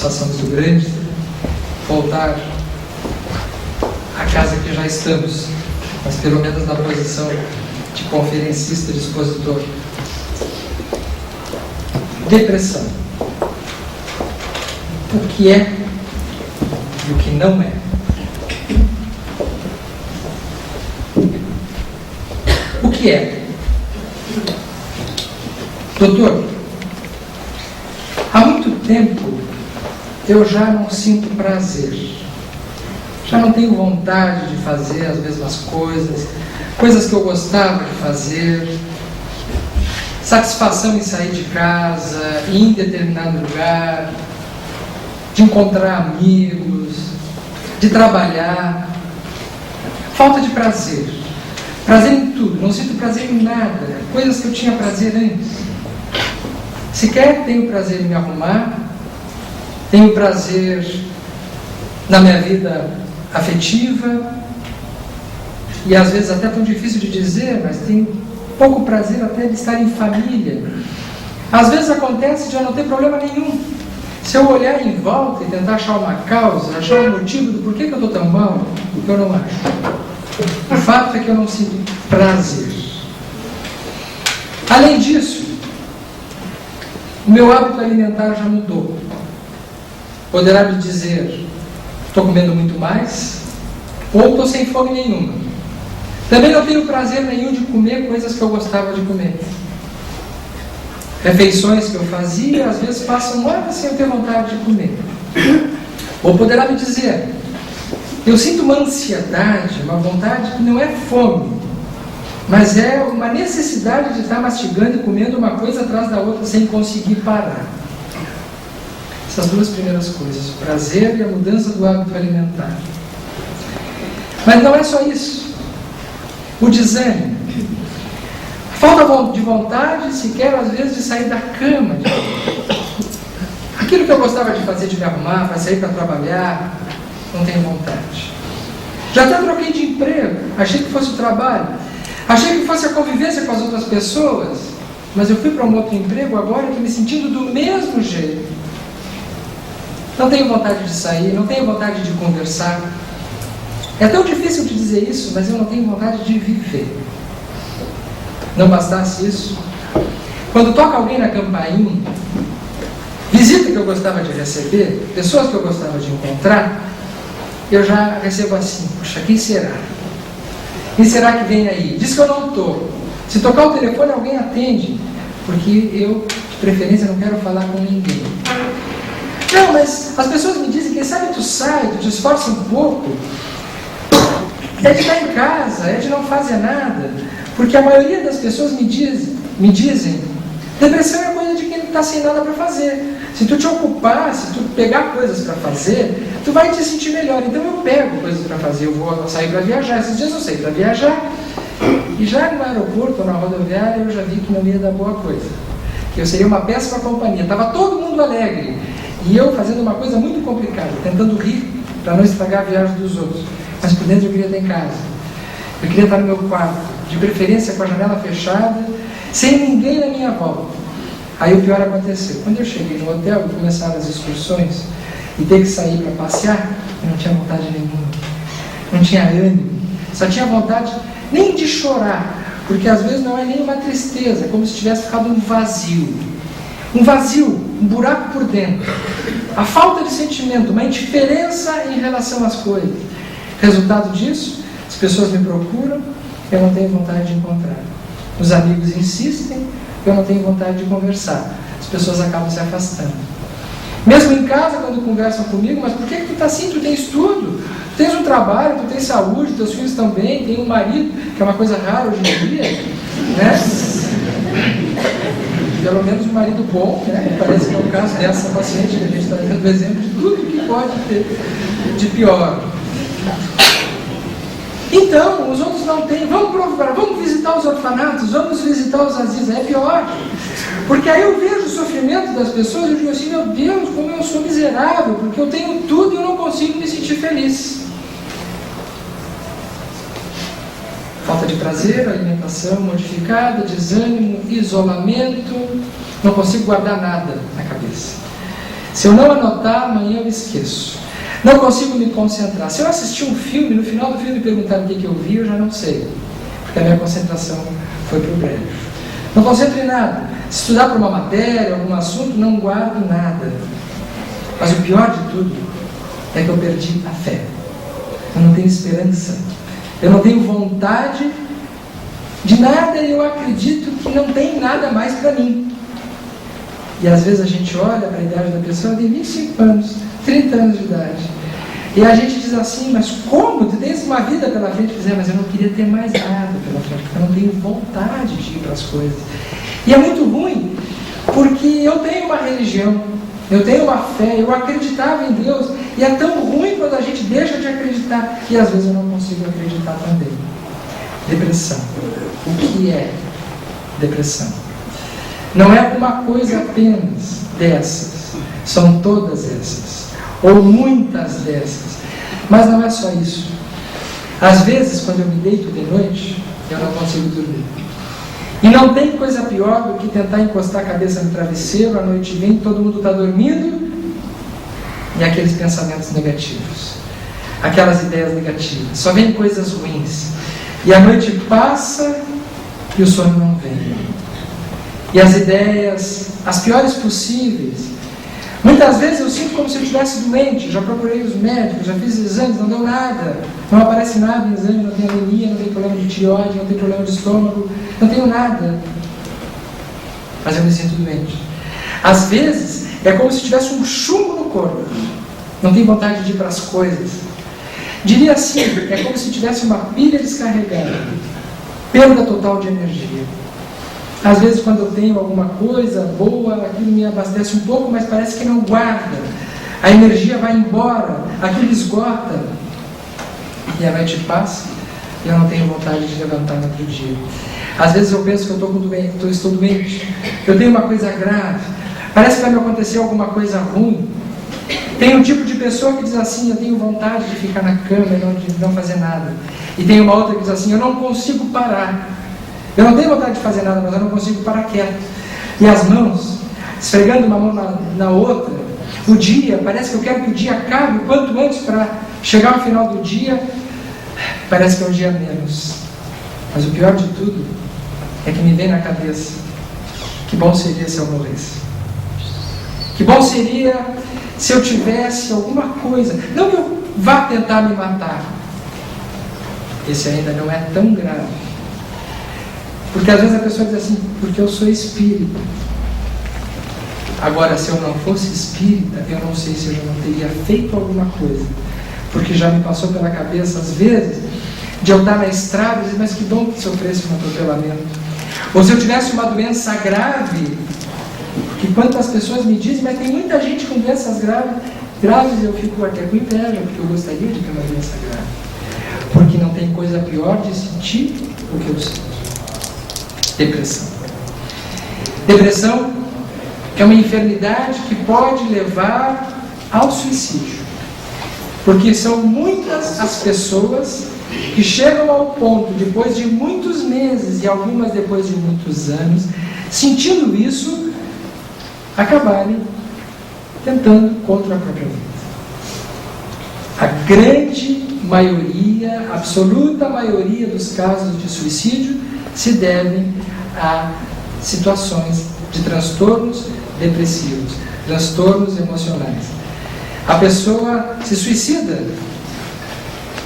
satisfação muito grande voltar à casa que já estamos, mas pelo menos na posição de conferencista, de expositor. Depressão. O que é e o que não é. O que é? Doutor, há muito tempo eu já não sinto prazer. Já não tenho vontade de fazer as mesmas coisas, coisas que eu gostava de fazer. Satisfação em sair de casa, ir em determinado lugar, de encontrar amigos, de trabalhar. Falta de prazer. Prazer em tudo, não sinto prazer em nada. Coisas que eu tinha prazer antes. Sequer tenho prazer em me arrumar, tenho prazer na minha vida afetiva, e às vezes até tão difícil de dizer, mas tenho pouco prazer até de estar em família. Às vezes acontece de eu não ter problema nenhum. Se eu olhar em volta e tentar achar uma causa, achar um motivo do porquê que eu estou tão mal, eu não acho. O fato é que eu não sinto prazer. Além disso, o meu hábito alimentar já mudou. Poderá me dizer, estou comendo muito mais, ou estou sem fome nenhuma. Também não tenho prazer nenhum de comer coisas que eu gostava de comer. Refeições que eu fazia, às vezes passam horas sem eu ter vontade de comer. Ou poderá me dizer, eu sinto uma ansiedade, uma vontade que não é fome, mas é uma necessidade de estar mastigando e comendo uma coisa atrás da outra sem conseguir parar. Essas duas primeiras coisas, o prazer e a mudança do hábito alimentar. Mas não é só isso. O desânimo. Falta de vontade, sequer às vezes, de sair da cama. Aquilo que eu gostava de fazer, de me arrumar, para sair para trabalhar, não tenho vontade. Já até troquei de emprego, achei que fosse o trabalho, achei que fosse a convivência com as outras pessoas, mas eu fui para um outro emprego agora e estou me sentindo do mesmo jeito. Não tenho vontade de sair, não tenho vontade de conversar. É tão difícil de dizer isso, mas eu não tenho vontade de viver. Não bastasse isso, quando toca alguém na campainha, visita que eu gostava de receber, pessoas que eu gostava de encontrar, eu já recebo assim, poxa, quem será? Quem será que vem aí? Diz que eu não estou. Se tocar o telefone, alguém atende, porque eu, de preferência, não quero falar com ninguém. Não, mas as pessoas me dizem, quem sabe tu sai, tu te esforça um pouco, é de estar em casa, é de não fazer nada, porque a maioria das pessoas me dizem, depressão é coisa de quem não está sem nada para fazer. Se tu te ocupar, se tu pegar coisas para fazer, tu vai te sentir melhor. Então eu pego coisas para fazer, eu vou sair para viajar. Esses dias eu saí para viajar, e já no aeroporto ou na rodoviária eu já vi que não ia dar boa coisa, que eu seria uma péssima companhia. Estava todo mundo alegre, e eu fazendo uma coisa muito complicada, tentando rir para não estragar a viagem dos outros, mas por dentro eu queria estar em casa, eu queria estar no meu quarto, de preferência com a janela fechada, sem ninguém na minha volta. Aí o pior aconteceu, quando eu cheguei no hotel e começaram as excursões e ter que sair para passear, eu não tinha vontade nenhuma, não tinha ânimo, só tinha vontade nem de chorar, porque às vezes não é nem uma tristeza, é como se tivesse ficado um vazio, um buraco por dentro, a falta de sentimento, uma indiferença em relação às coisas. Resultado disso, as pessoas me procuram, eu não tenho vontade de encontrar. Os amigos insistem, eu não tenho vontade de conversar. As pessoas acabam se afastando. Mesmo em casa, quando conversam comigo, mas por que tu está assim? Tu tens tudo, tu tens um trabalho, tu tens saúde, teus filhos estão bem, tem um marido, que é uma coisa rara hoje em dia, né? Pelo menos um marido bom, né? Parece que é o caso dessa paciente, que a gente está dando exemplo de tudo que pode ter de pior. Então, os outros não têm. Vamos visitar os orfanatos, vamos visitar os asilos. É pior. Porque aí eu vejo o sofrimento das pessoas e eu digo assim, meu Deus, como eu sou miserável, porque eu tenho tudo e eu não consigo me sentir feliz. Falta de prazer, alimentação modificada, desânimo, isolamento, não consigo guardar nada na cabeça. Se eu não anotar, amanhã eu esqueço. Não consigo me concentrar. Se eu assistir um filme, no final do filme me perguntar o que eu vi, eu já não sei. Porque a minha concentração foi para o brejo. Não concentro em nada. Se estudar para uma matéria, algum assunto, não guardo nada. Mas o pior de tudo é que eu perdi a fé. Eu não tenho esperança. Eu não tenho vontade de nada e eu acredito que não tem nada mais para mim. E às vezes a gente olha para a idade da pessoa, tem 25 anos, 30 anos de idade. E a gente diz assim, mas como? Tu tens uma vida pela frente? Mas eu não queria ter mais nada pela frente, porque eu não tenho vontade de ir para as coisas. E é muito ruim, porque eu tenho uma religião, eu tenho uma fé, eu acreditava em Deus, e é tão ruim quando a gente deixa de acreditar, e às vezes eu não consigo acreditar também. Depressão. O que é depressão? Não é uma coisa apenas dessas, são todas essas, ou muitas dessas, mas não é só isso. Às vezes, quando eu me deito de noite, eu não consigo dormir. E não tem coisa pior do que tentar encostar a cabeça no travesseiro, a noite vem, todo mundo está dormindo, e aqueles pensamentos negativos, aquelas ideias negativas, só vem coisas ruins. E a noite passa e o sono não vem. E as ideias, as piores possíveis. Muitas vezes eu sinto como se eu estivesse doente, já procurei os médicos, já fiz exames, não deu nada. Não aparece nada em exame, não tenho anemia, não tenho problema de tireoide, não tenho problema de estômago, não tenho nada. Mas eu me sinto doente. Às vezes é como se tivesse um chumbo no corpo. Não tenho vontade de ir para as coisas. Diria assim, é como se tivesse uma pilha descarregada. Perda total de energia. Às vezes quando eu tenho alguma coisa boa, aquilo me abastece um pouco, mas parece que não guarda. A energia vai embora, aquilo esgota. E a noite passa e eu não tenho vontade de levantar no outro dia. Às vezes eu penso que eu estou doente, que eu tenho uma coisa grave, parece que vai me acontecer alguma coisa ruim. Tem um tipo de pessoa que diz assim, eu tenho vontade de ficar na cama e não fazer nada. E tem uma outra que diz assim, eu não consigo parar. Eu não tenho vontade de fazer nada, mas eu não consigo parar quieto. E as mãos, esfregando uma mão na outra, o dia, parece que eu quero que o dia acabe o quanto antes para chegar ao final do dia, parece que é um dia menos. Mas o pior de tudo é que me vem na cabeça, que bom seria se eu morresse. Que bom seria se eu tivesse alguma coisa, não que eu vá tentar me matar. Esse ainda não é tão grave. Porque às vezes a pessoa diz assim, porque eu sou espírita. Agora, se eu não fosse espírita, eu não sei se eu já não teria feito alguma coisa. Porque já me passou pela cabeça, às vezes, de eu estar na estrada e dizer, mas que bom que sofresse um atropelamento. Ou se eu tivesse uma doença grave, porque quantas pessoas me dizem, mas tem muita gente com doenças graves, eu fico até com inveja, porque eu gostaria de ter uma doença grave. Porque não tem coisa pior de sentir o que eu sinto. Depressão. Depressão é uma enfermidade que pode levar ao suicídio. Porque são muitas as pessoas que chegam ao ponto, depois de muitos meses e algumas depois de muitos anos, sentindo isso, acabarem tentando contra a própria vida. A grande maioria, a absoluta maioria dos casos de suicídio se devem a situações de transtornos depressivos, transtornos emocionais. A pessoa se suicida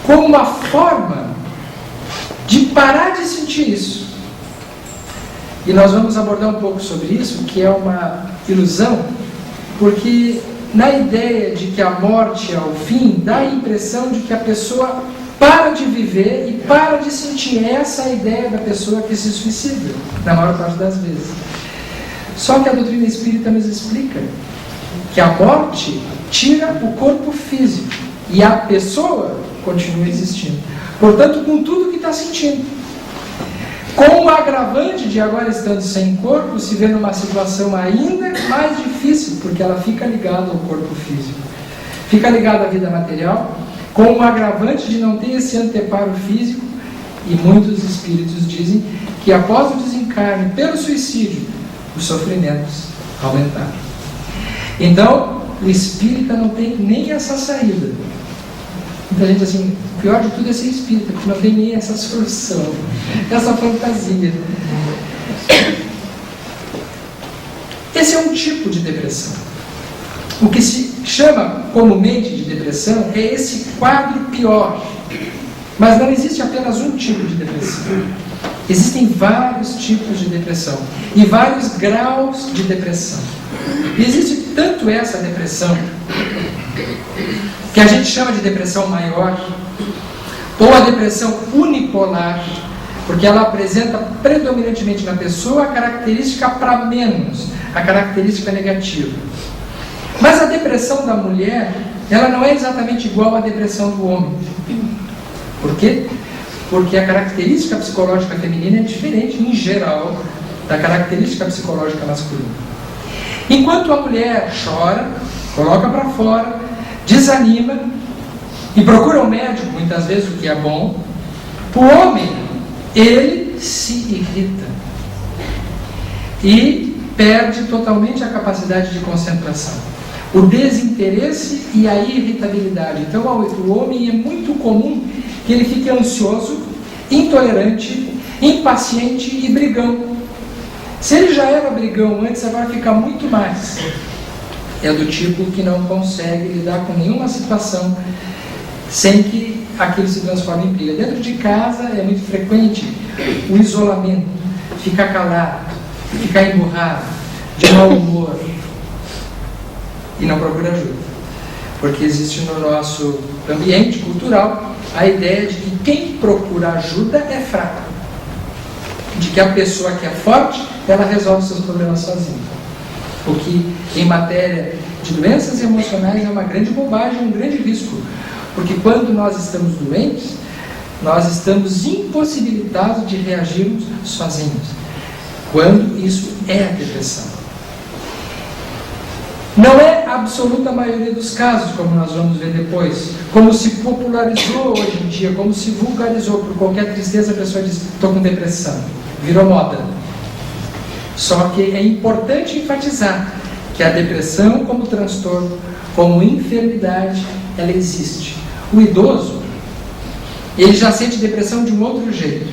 como uma forma de parar de sentir isso. E nós vamos abordar um pouco sobre isso, que é uma ilusão, porque na ideia de que a morte é o fim, dá a impressão de que a pessoa para de viver e para de sentir. Essa é a ideia da pessoa que se suicida, na maior parte das vezes. Só que a doutrina espírita nos explica que a morte tira o corpo físico e a pessoa continua existindo. Portanto, com tudo que está sentindo. Com o agravante de agora estando sem corpo, se vê numa situação ainda mais difícil, porque ela fica ligada ao corpo físico. Fica ligada à vida material, com o agravante de não ter esse anteparo físico, e muitos espíritos dizem que após o desencarne pelo suicídio, os sofrimentos aumentaram. Então, o espírita não tem nem essa saída. Então a gente diz assim, o pior de tudo é ser espírita, porque não tem nem essa solução, essa fantasia. Esse é um tipo de depressão. O que se chama comumente de depressão é esse quadro pior. Mas não existe apenas um tipo de depressão. Existem vários tipos de depressão e vários graus de depressão. E existe tanto essa depressão, que a gente chama de depressão maior, ou a depressão unipolar, porque ela apresenta predominantemente na pessoa a característica para menos, a característica negativa. Mas a depressão da mulher, ela não é exatamente igual à depressão do homem. Por quê? Porque a característica psicológica feminina é diferente, em geral, da característica psicológica masculina. Enquanto a mulher chora, coloca para fora, desanima e procura um médico, muitas vezes, o que é bom, o homem, ele se irrita e perde totalmente a capacidade de concentração, o desinteresse e a irritabilidade. Então, o homem é muito comum que ele fique ansioso, intolerante, impaciente e brigão. Se ele já era brigão antes, agora fica muito mais. É do tipo que não consegue lidar com nenhuma situação sem que aquilo se transforme em briga. Dentro de casa é muito frequente o isolamento, ficar calado, ficar emburrado, de mau humor, e não procura ajuda. Porque existe no nosso ambiente cultural a ideia de que quem procura ajuda é fraco, de que a pessoa que é forte, ela resolve seus problemas sozinha. O que, em matéria de doenças emocionais, é uma grande bobagem, um grande risco. Porque quando nós estamos doentes, nós estamos impossibilitados de reagirmos sozinhos. Quando isso é a depressão. Não é a absoluta maioria dos casos, como nós vamos ver depois, como se popularizou hoje em dia, como se vulgarizou. Por qualquer tristeza a pessoa diz, estou com depressão, virou moda. Só que é importante enfatizar que a depressão como transtorno, como enfermidade, ela existe. O idoso, ele já sente depressão de um outro jeito.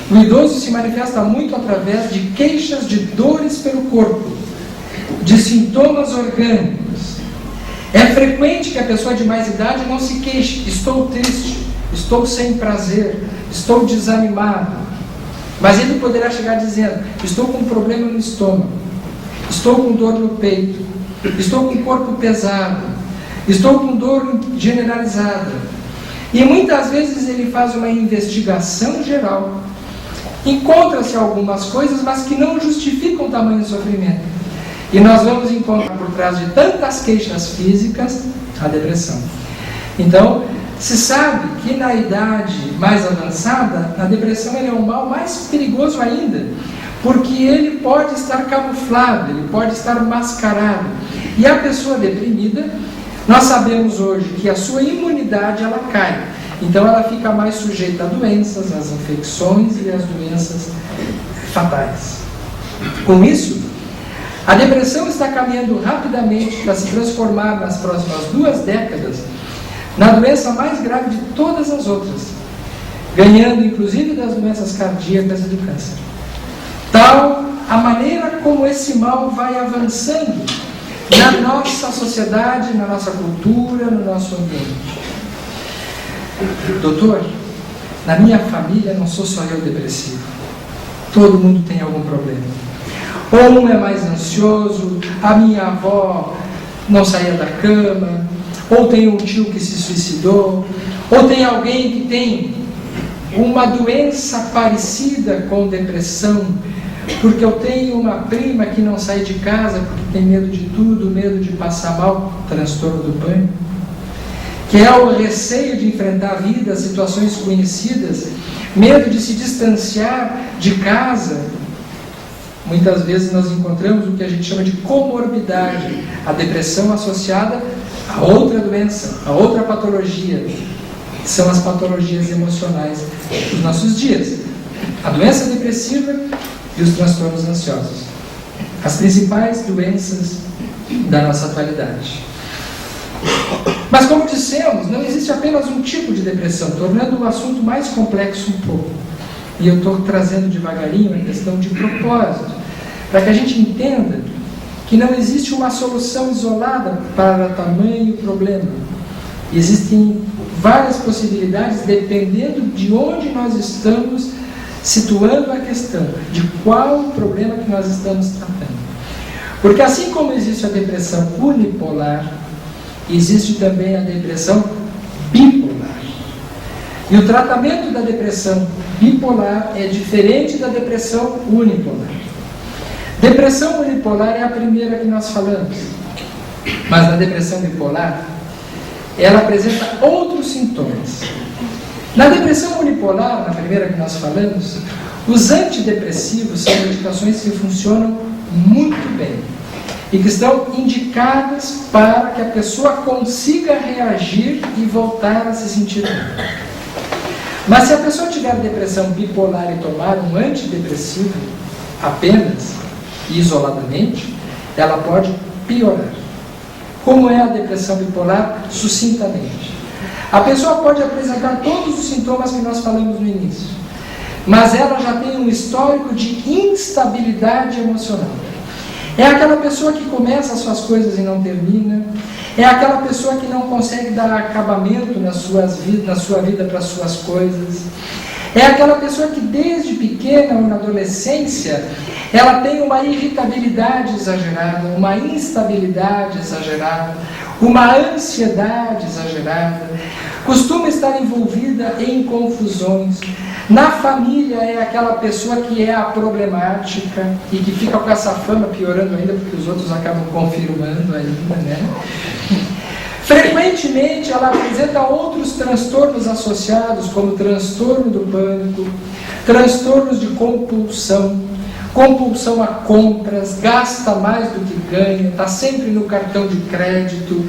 O idoso se manifesta muito através de queixas de dores pelo corpo, de sintomas orgânicos. É frequente que a pessoa de mais idade não se queixe, estou triste, estou sem prazer, estou desanimado. Mas ele poderá chegar dizendo, estou com um problema no estômago, estou com dor no peito, estou com o corpo pesado, estou com dor generalizada. E muitas vezes ele faz uma investigação geral, encontra-se algumas coisas, mas que não justificam tamanho sofrimento. E nós vamos encontrar por trás de tantas queixas físicas a depressão. Então, se sabe que na idade mais avançada, a depressão é um mal mais perigoso ainda, porque ele pode estar camuflado, ele pode estar mascarado. E a pessoa deprimida, nós sabemos hoje que a sua imunidade ela cai. Então ela fica mais sujeita a doenças, às infecções e às doenças fatais. Com isso, a depressão está caminhando rapidamente para se transformar nas próximas 2 décadas na doença mais grave de todas as outras, ganhando inclusive das doenças cardíacas e do câncer. Tal a maneira como esse mal vai avançando na nossa sociedade, na nossa cultura, no nosso ambiente. Doutor, na minha família não sou só eu depressivo. Todo mundo tem algum problema. Ou um é mais ansioso, a minha avó não saía da cama, ou tem um tio que se suicidou, ou tem alguém que tem uma doença parecida com depressão, porque eu tenho uma prima que não sai de casa porque tem medo de tudo, medo de passar mal, transtorno do pânico, que é o receio de enfrentar a vida, situações conhecidas, medo de se distanciar de casa. Muitas vezes nós encontramos o que a gente chama de comorbidade, a depressão associada a outra doença, a outra patologia, que são as patologias emocionais dos nossos dias. A doença depressiva e os transtornos ansiosos. As principais doenças da nossa atualidade. Mas, como dissemos, não existe apenas um tipo de depressão, tornando o assunto mais complexo um pouco. E eu estou trazendo devagarinho a questão de propósito, para que a gente entenda que não existe uma solução isolada para tamanho problema. Existem várias possibilidades dependendo de onde nós estamos situando a questão, de qual o problema que nós estamos tratando. Porque assim como existe a depressão unipolar, existe também a depressão bipolar. E o tratamento da depressão bipolar é diferente da depressão unipolar. Depressão unipolar é a primeira que nós falamos, mas na depressão bipolar, ela apresenta outros sintomas. Na depressão unipolar, na primeira que nós falamos, os antidepressivos são medicações que funcionam muito bem e que estão indicadas para que a pessoa consiga reagir e voltar a se sentir bem. Mas se a pessoa tiver depressão bipolar e tomar um antidepressivo apenas e isoladamente, ela pode piorar. Como é a depressão bipolar? Sucintamente. A pessoa pode apresentar todos os sintomas que nós falamos no início, mas ela já tem um histórico de instabilidade emocional. É aquela pessoa que começa as suas coisas e não termina. É aquela pessoa que não consegue dar acabamento na sua vida para as suas coisas. É aquela pessoa que desde pequena ou na adolescência, ela tem uma irritabilidade exagerada, uma instabilidade exagerada, uma ansiedade exagerada, costuma estar envolvida em confusões. Na família é aquela pessoa que é a problemática e que fica com essa fama piorando ainda porque os outros acabam confirmando ainda, né? Frequentemente ela apresenta outros transtornos associados, como transtorno do pânico, transtornos de compulsão, compulsão a compras, gasta mais do que ganha, está sempre no cartão de crédito,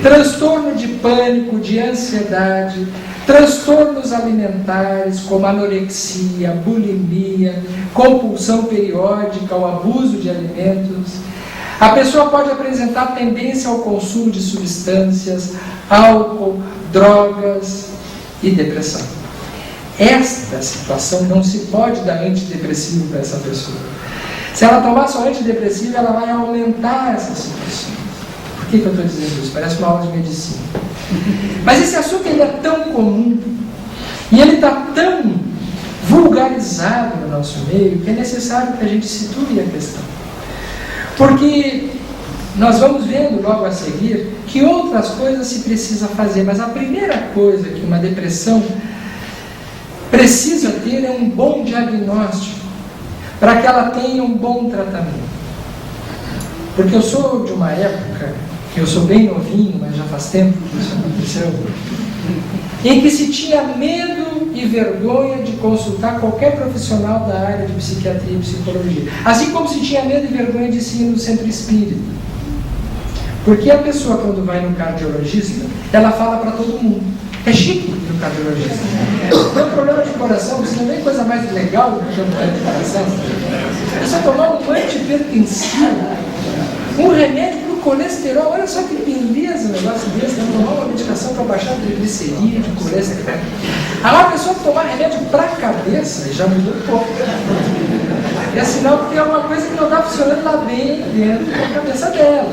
transtorno de pânico, de ansiedade, transtornos alimentares como anorexia, bulimia, compulsão periódica ao abuso de alimentos. A pessoa pode apresentar tendência ao consumo de substâncias, álcool, drogas e depressão. Esta situação não se pode dar antidepressivo para essa pessoa. Se ela tomar só antidepressivo, ela vai aumentar essa situação. Por que eu estou dizendo isso? Parece uma aula de medicina. Mas esse assunto ele é tão comum e ele está tão vulgarizado no nosso meio que é necessário que a gente situe a questão. Porque nós vamos vendo logo a seguir que outras coisas se precisa fazer, mas a primeira coisa que uma depressão precisa ter é um bom diagnóstico, para que ela tenha um bom tratamento. Porque eu sou de uma época, eu sou bem novinho, mas já faz tempo que isso aconteceu, em que se tinha medo e vergonha de consultar qualquer profissional da área de psiquiatria e psicologia. Assim como se tinha medo e vergonha de se ir no centro espírita. Porque a pessoa, quando vai no cardiologista, ela fala para todo mundo. É chique ir no cardiologista. Tem um problema de coração, você não tem coisa mais legal do que um problema de coração. É só tomar um antihipertensivo, um remédio para o colesterol. Olha só que beleza o negócio desse, né? Tomar uma medicação para baixar o triglicerídeo, colesterol. Agora a pessoa tomar remédio para a cabeça, já mudou um pouco. É sinal que tem alguma coisa que não está funcionando lá bem dentro da cabeça dela,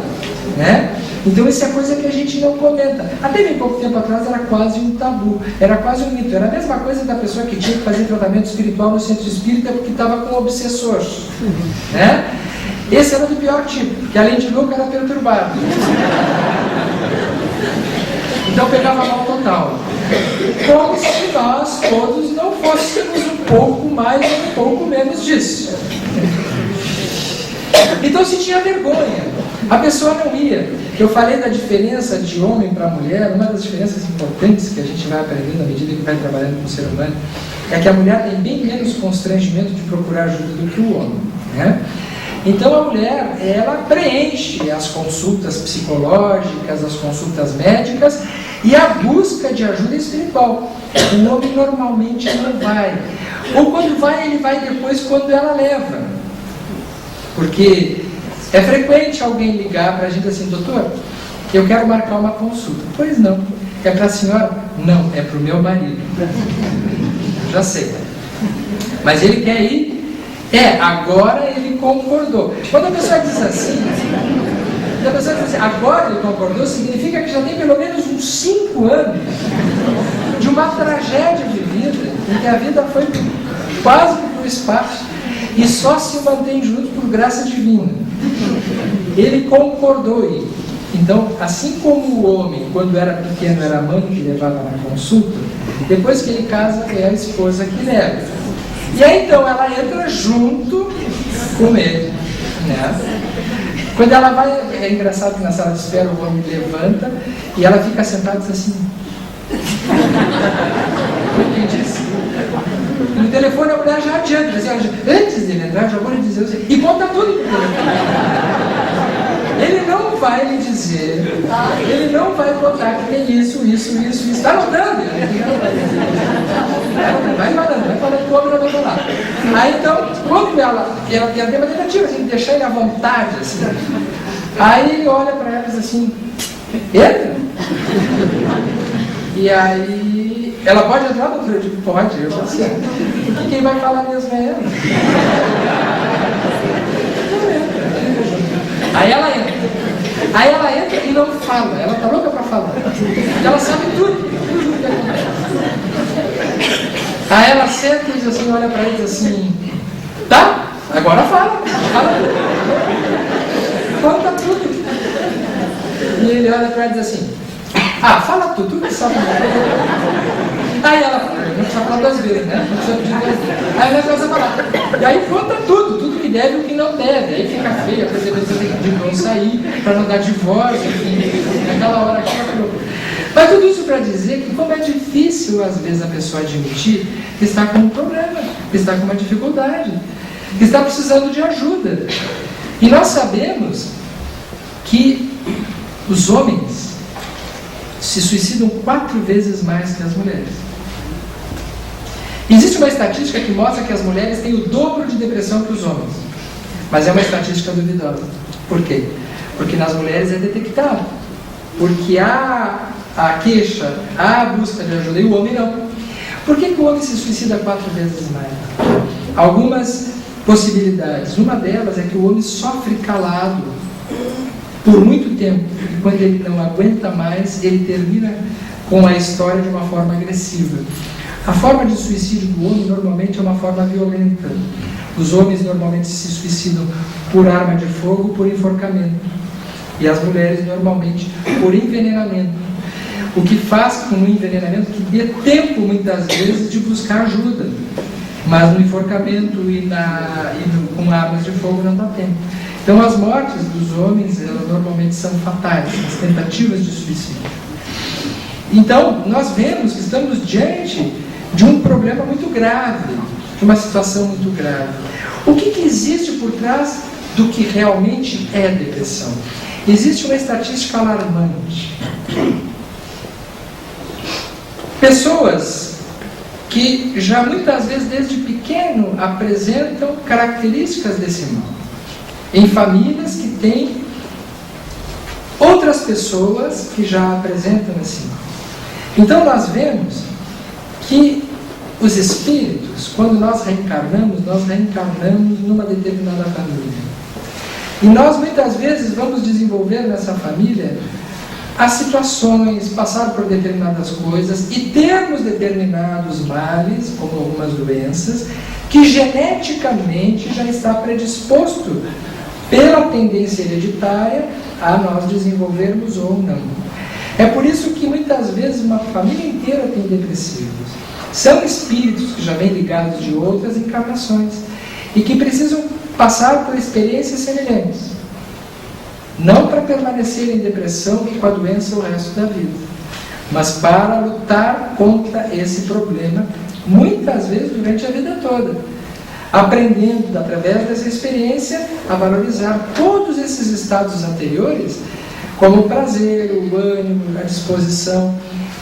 né? Então isso é coisa que a gente não comenta. Até bem pouco tempo atrás era quase um tabu, era quase um mito. Era a mesma coisa da pessoa que tinha que fazer tratamento espiritual no centro espírita porque estava com um obsessor, né? Esse era do pior tipo, que além de louco era perturbado. Então pegava mal total. Como se nós todos não fôssemos um pouco mais ou um pouco menos disso. Então se tinha vergonha, a pessoa não ia. Eu falei da diferença de homem para mulher. Uma das diferenças importantes que a gente vai aprendendo à medida que vai trabalhando com o ser humano é que a mulher tem bem menos constrangimento de procurar ajuda do que o homem, né? Então a mulher, ela preenche as consultas psicológicas, as consultas médicas e a busca de ajuda espiritual. O homem normalmente não vai. Ou quando vai, ele vai depois quando ela leva. Porque É frequente alguém ligar para a gente assim: doutor, eu quero marcar uma consulta. Pois não. É para a senhora? Não, é para o meu marido. Já sei. Mas ele quer ir? Agora ele concordou. Quando a pessoa diz assim, agora ele concordou, significa que já tem pelo menos uns 5 anos de uma tragédia de vida, em que a vida foi quase para o espaço e só se mantém juntos por graça divina. Ele concordou aí. Então, assim como o homem, quando era pequeno, era a mãe que levava na consulta, depois que ele casa, é a esposa que leva. E aí, então, ela entra junto com ele, né? Quando ela vai, é engraçado que na sala de espera o homem levanta e ela fica sentada e diz assim. Quem disse? No telefone a mulher já adianta, assim, antes dele entrar, já vou lhe dizer assim, e conta tudo no telefone. Ele não vai lhe dizer, ele não vai contar que tem isso. Está anotando? Vai falando que o homem não vai falar. Aí então, quando ela tem uma tentativa assim, de deixar ele à vontade, assim, aí ele olha para ela e diz assim: entra. E aí, ela pode entrar no outro? Tipo, pode, eu assim. E quem vai falar mesmo é ela. Aí ela entra e não fala, ela está louca para falar. Ela sabe tudo que acontece. Aí ela senta e diz assim, olha para ele e diz assim: tá, agora fala conta tudo. E ele olha para ela e diz assim: fala tudo que sabe. Aí ela fala, não precisa falar 2 vezes, né? Não precisa pedir 2 vezes. Aí ela começa a falar. E aí conta tudo que deve e o que não deve. Aí fica feio, a coisa você tem que pedir para não sair, para não dar divórcio, enfim, naquela hora que ela falou. Mas tudo isso para dizer que como é difícil, às vezes, a pessoa admitir que está com um problema, que está com uma dificuldade, que está precisando de ajuda. E nós sabemos que os homens se suicidam 4 vezes mais que as mulheres. Existe uma estatística que mostra que as mulheres têm o dobro de depressão que os homens. Mas é uma estatística duvidosa. Por quê? Porque nas mulheres é detectado. Porque há a queixa, há a busca de ajuda, e o homem não. Por que o homem se suicida 4 vezes mais? Algumas possibilidades. Uma delas é que o homem sofre calado por muito tempo. E quando ele não aguenta mais, ele termina com a história de uma forma agressiva. A forma de suicídio do homem normalmente é uma forma violenta. Os homens normalmente se suicidam por arma de fogo, por enforcamento. E as mulheres normalmente por envenenamento. O que faz com o envenenamento que dê tempo, muitas vezes, de buscar ajuda. Mas no enforcamento com armas de fogo não dá tempo. Então as mortes dos homens, elas normalmente são fatais, as tentativas de suicídio. Então, nós vemos que estamos diante de um problema muito grave, de uma situação muito grave. O que existe por trás do que realmente é depressão? Existe uma estatística alarmante. Pessoas que já muitas vezes desde pequeno apresentam características desse mal. Em famílias que têm outras pessoas que já apresentam esse mal. Então nós vemos que os espíritos, quando nós reencarnamos numa determinada família. E nós muitas vezes vamos desenvolver nessa família as situações, passar por determinadas coisas e termos determinados males, como algumas doenças, que geneticamente já está predisposto pela tendência hereditária a nós desenvolvermos ou não. É por isso que muitas vezes uma família inteira tem depressivos. São espíritos que já vêm ligados de outras encarnações e que precisam passar por experiências semelhantes. Não para permanecer em depressão e com a doença o resto da vida, mas para lutar contra esse problema, muitas vezes durante a vida toda, aprendendo através dessa experiência a valorizar todos esses estados anteriores, como o prazer, o ânimo, a disposição,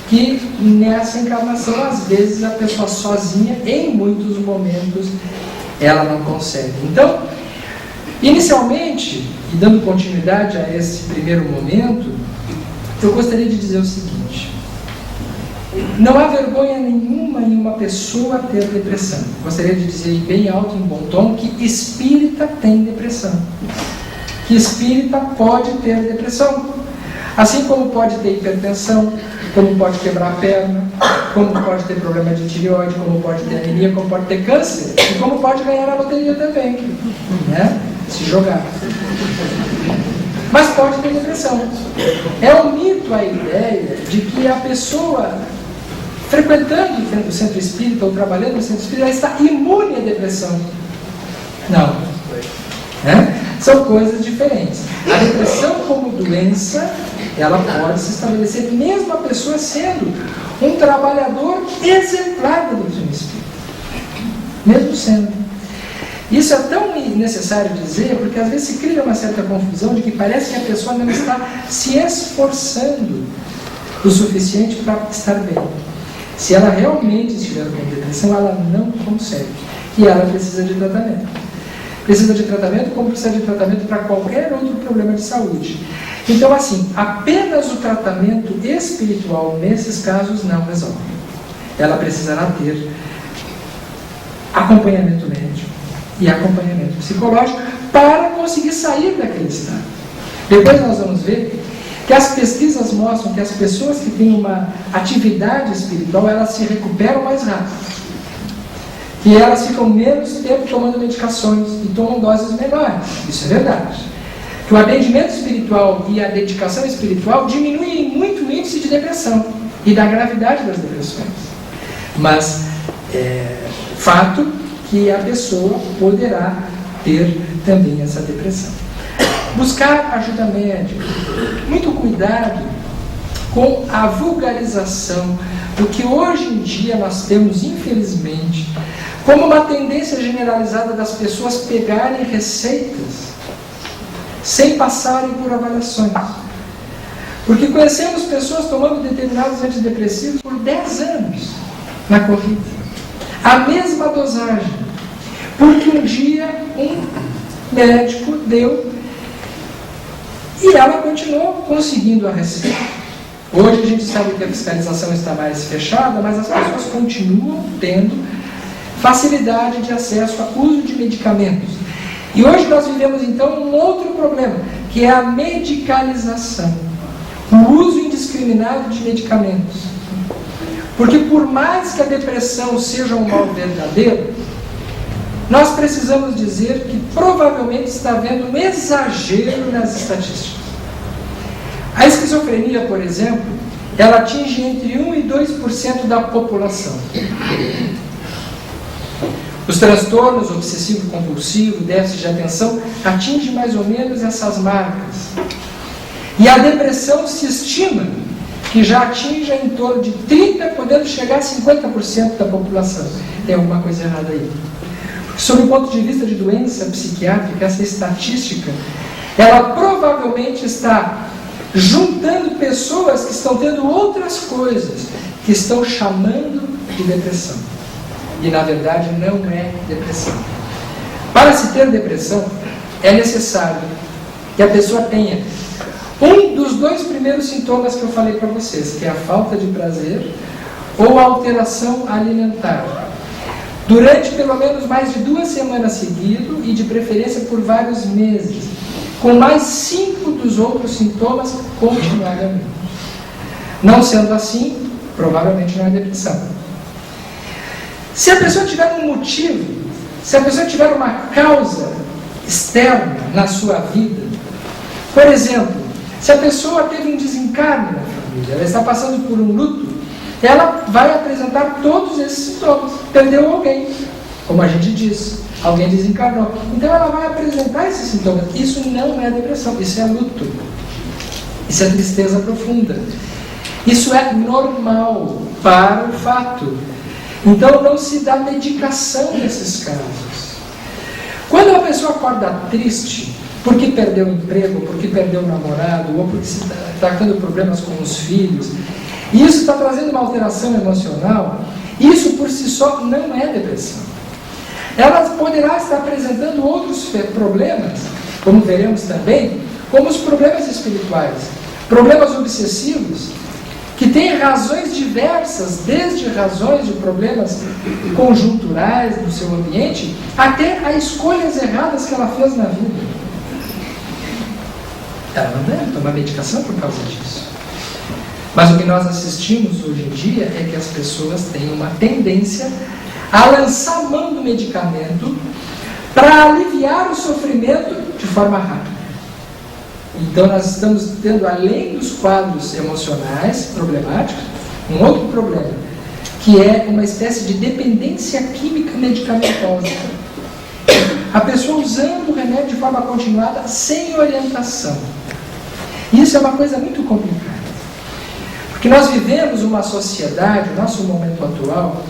que nessa encarnação, às vezes, a pessoa sozinha, em muitos momentos, ela não consegue. Então, Inicialmente, e dando continuidade a esse primeiro momento, eu gostaria de dizer o seguinte: não há vergonha nenhuma em uma pessoa ter depressão. Gostaria de dizer bem alto, em bom tom, que espírita tem depressão. Que espírita pode ter depressão. Assim como pode ter hipertensão, como pode quebrar a perna, como pode ter problema de tireoide, como pode ter anemia, como pode ter câncer, e como pode ganhar a loteria também, né? Se jogar. Mas pode ter depressão. É um mito a ideia de que a pessoa, frequentando o centro espírita ou trabalhando no centro espírita, ela está imune à depressão. Não. Né? São coisas diferentes. A depressão como doença, ela pode se estabelecer mesmo a pessoa sendo um trabalhador exemplar da doutrina espírita. Mesmo sendo. Isso é tão necessário dizer, porque às vezes se cria uma certa confusão de que parece que a pessoa não está se esforçando o suficiente para estar bem. Se ela realmente estiver com depressão, ela não consegue. E ela precisa de tratamento. Precisa de tratamento como precisa de tratamento para qualquer outro problema de saúde. Então, assim, apenas o tratamento espiritual nesses casos não resolve. Ela precisará ter acompanhamento médico e acompanhamento psicológico para conseguir sair daquele estado. Depois nós vamos ver que as pesquisas mostram que as pessoas que têm uma atividade espiritual, elas se recuperam mais rápido. Que elas ficam menos tempo tomando medicações e tomam doses menores. Isso é verdade. Que o atendimento espiritual e a dedicação espiritual diminuem muito o índice de depressão e da gravidade das depressões. Mas fato que a pessoa poderá ter também essa depressão. Buscar ajuda médica. Muito cuidado com a vulgarização do que hoje em dia nós temos, infelizmente, como uma tendência generalizada das pessoas pegarem receitas sem passarem por avaliações. Porque conhecemos pessoas tomando determinados antidepressivos por 10 anos na corrida. A mesma dosagem. Porque um dia um médico deu e ela continuou conseguindo a receita. Hoje a gente sabe que a fiscalização está mais fechada, mas as pessoas continuam tendo facilidade de acesso ao uso de medicamentos. E hoje nós vivemos então um outro problema, que é a medicalização, o uso indiscriminado de medicamentos. Porque por mais que a depressão seja um mal verdadeiro, nós precisamos dizer que provavelmente está havendo um exagero nas estatísticas. A esquizofrenia, por exemplo, ela atinge entre 1% e 2% da população. Os transtornos obsessivo-compulsivo, déficit de atenção, atingem mais ou menos essas marcas. E a depressão se estima que já atinja em torno de 30%, podendo chegar a 50% da população. Tem alguma coisa errada aí. Sob o ponto de vista de doença psiquiátrica, essa estatística, ela provavelmente está juntando pessoas que estão tendo outras coisas, que estão chamando de depressão. E na verdade não é depressão. Para se ter depressão, é necessário que a pessoa tenha um dos 2 primeiros sintomas que eu falei para vocês, que é a falta de prazer ou a alteração alimentar. Durante pelo menos mais de 2 semanas seguidas e de preferência por vários meses, com mais 5 dos outros sintomas continuadamente. Não sendo assim, provavelmente não é depressão. Se a pessoa tiver um motivo, se a pessoa tiver uma causa externa na sua vida, por exemplo, se a pessoa teve um desencarne na família, ela está passando por um luto, ela vai apresentar todos esses sintomas. Perdeu alguém, como a gente diz, alguém desencarnou. Então ela vai apresentar esses sintomas. Isso não é depressão, isso é luto. Isso é tristeza profunda. Isso é normal para o fato. Então não se dá medicação nesses casos. Quando a pessoa acorda triste, porque perdeu o emprego, porque perdeu o namorado, ou porque está tendo problemas com os filhos, e isso está trazendo uma alteração emocional, isso por si só não é depressão. ela poderá estar apresentando outros problemas, como veremos também, como os problemas espirituais, problemas obsessivos, que têm razões diversas, desde razões de problemas conjunturais no seu ambiente, até a escolhas erradas que ela fez na vida. Ela não deve tomar medicação por causa disso. Mas o que nós assistimos hoje em dia é que as pessoas têm uma tendência a lançar mão do medicamento para aliviar o sofrimento de forma rápida. Então nós estamos tendo, além dos quadros emocionais problemáticos, um outro problema, que é uma espécie de dependência química medicamentosa. A pessoa usando o remédio de forma continuada, sem orientação. Isso é uma coisa muito complicada. Porque nós vivemos uma sociedade, o nosso momento atual,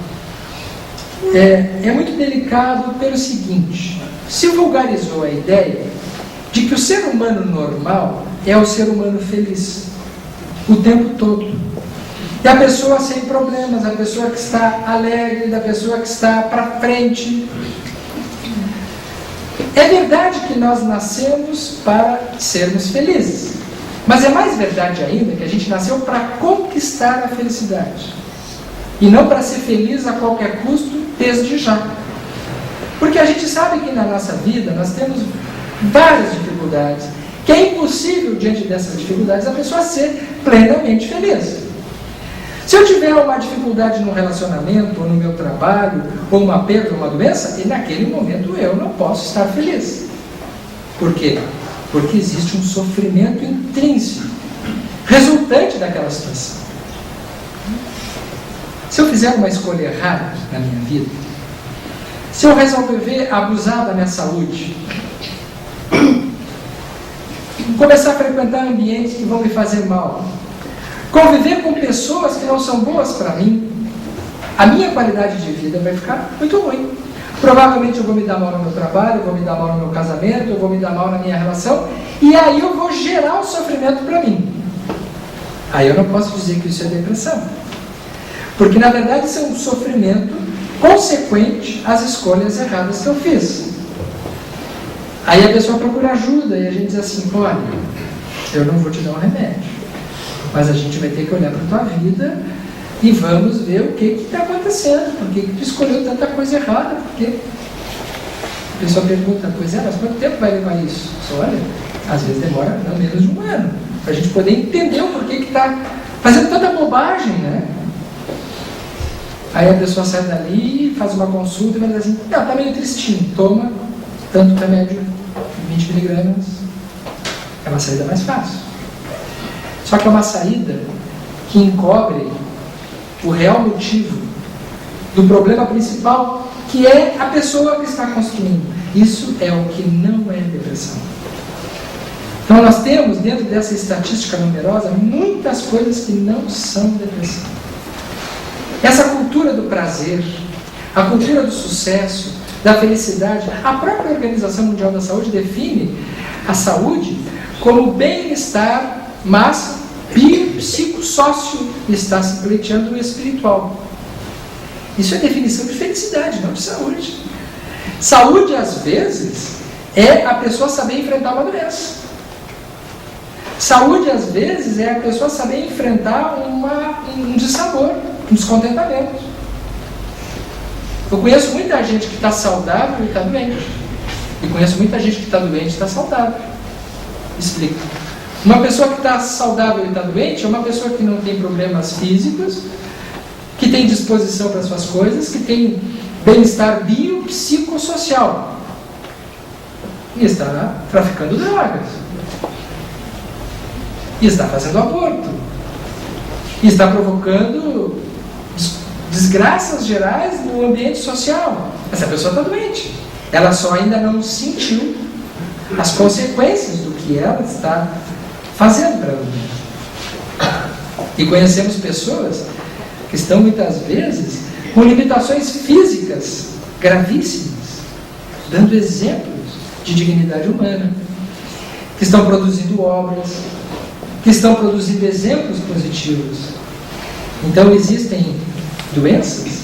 é muito delicado pelo seguinte: se vulgarizou a ideia de que o ser humano normal é o ser humano feliz, o tempo todo. É a pessoa sem problemas, a pessoa que está alegre, a pessoa que está para frente. É verdade que nós nascemos para sermos felizes, mas é mais verdade ainda que a gente nasceu para conquistar a felicidade e não para ser feliz a qualquer custo desde já. Porque a gente sabe que na nossa vida nós temos várias dificuldades, que é impossível, diante dessas dificuldades, a pessoa ser plenamente feliz. Se eu tiver uma dificuldade no relacionamento, ou no meu trabalho, ou uma perda, ou uma doença, e naquele momento eu não posso estar feliz. Por quê? Porque existe um sofrimento intrínseco, resultante daquela situação. Se eu fizer uma escolha errada na minha vida, se eu resolver abusar da minha saúde, começar a frequentar ambientes que vão me fazer mal, conviver com pessoas que não são boas para mim, a minha qualidade de vida vai ficar muito ruim. Provavelmente eu vou me dar mal no meu trabalho, eu vou me dar mal no meu casamento, eu vou me dar mal na minha relação, e aí eu vou gerar um sofrimento para mim. Aí eu não posso dizer que isso é depressão, porque na verdade isso é um sofrimento consequente às escolhas erradas que eu fiz. Aí a pessoa procura ajuda e a gente diz assim: olha, eu não vou te dar um remédio, mas a gente vai ter que olhar para a tua vida e vamos ver o que está acontecendo, por que tu escolheu tanta coisa errada, porque a pessoa pergunta: pois é, mas quanto tempo vai levar isso? Só olha, às vezes demora não menos de um ano, para a gente poder entender o porquê que está fazendo tanta bobagem, né? Aí a pessoa sai dali, faz uma consulta e vai dizer assim: não, está meio tristinho, toma tanto remédio, 20 miligramas, é uma saída mais fácil. Só que é uma saída que encobre o real motivo do problema principal, que é a pessoa que está construindo. Isso é o que não é depressão. Então nós temos, dentro dessa estatística numerosa, muitas coisas que não são depressão. Essa cultura do prazer, a cultura do sucesso, da felicidade, a própria Organização Mundial da Saúde define a saúde como bem-estar, mas biopsicossócio, está se pleiteando no espiritual. Isso é definição de felicidade, não de saúde. Saúde, às vezes, é a pessoa saber enfrentar uma doença. Saúde, às vezes, é a pessoa saber enfrentar um dissabor, um descontentamento. Eu conheço muita gente que está saudável e está doente. E conheço muita gente que está doente e está saudável. Explico. Uma pessoa que está saudável e está doente é uma pessoa que não tem problemas físicos, que tem disposição para suas coisas, que tem bem-estar biopsicossocial. E está traficando drogas. E está fazendo aborto. E está provocando desgraças gerais no ambiente social. Essa pessoa está doente. Ela só ainda não sentiu as consequências do que ela está fazendo para ela mesma. E conhecemos pessoas que estão muitas vezes com limitações físicas gravíssimas, dando exemplos de dignidade humana, que estão produzindo obras, que estão produzindo exemplos positivos. Então existem doenças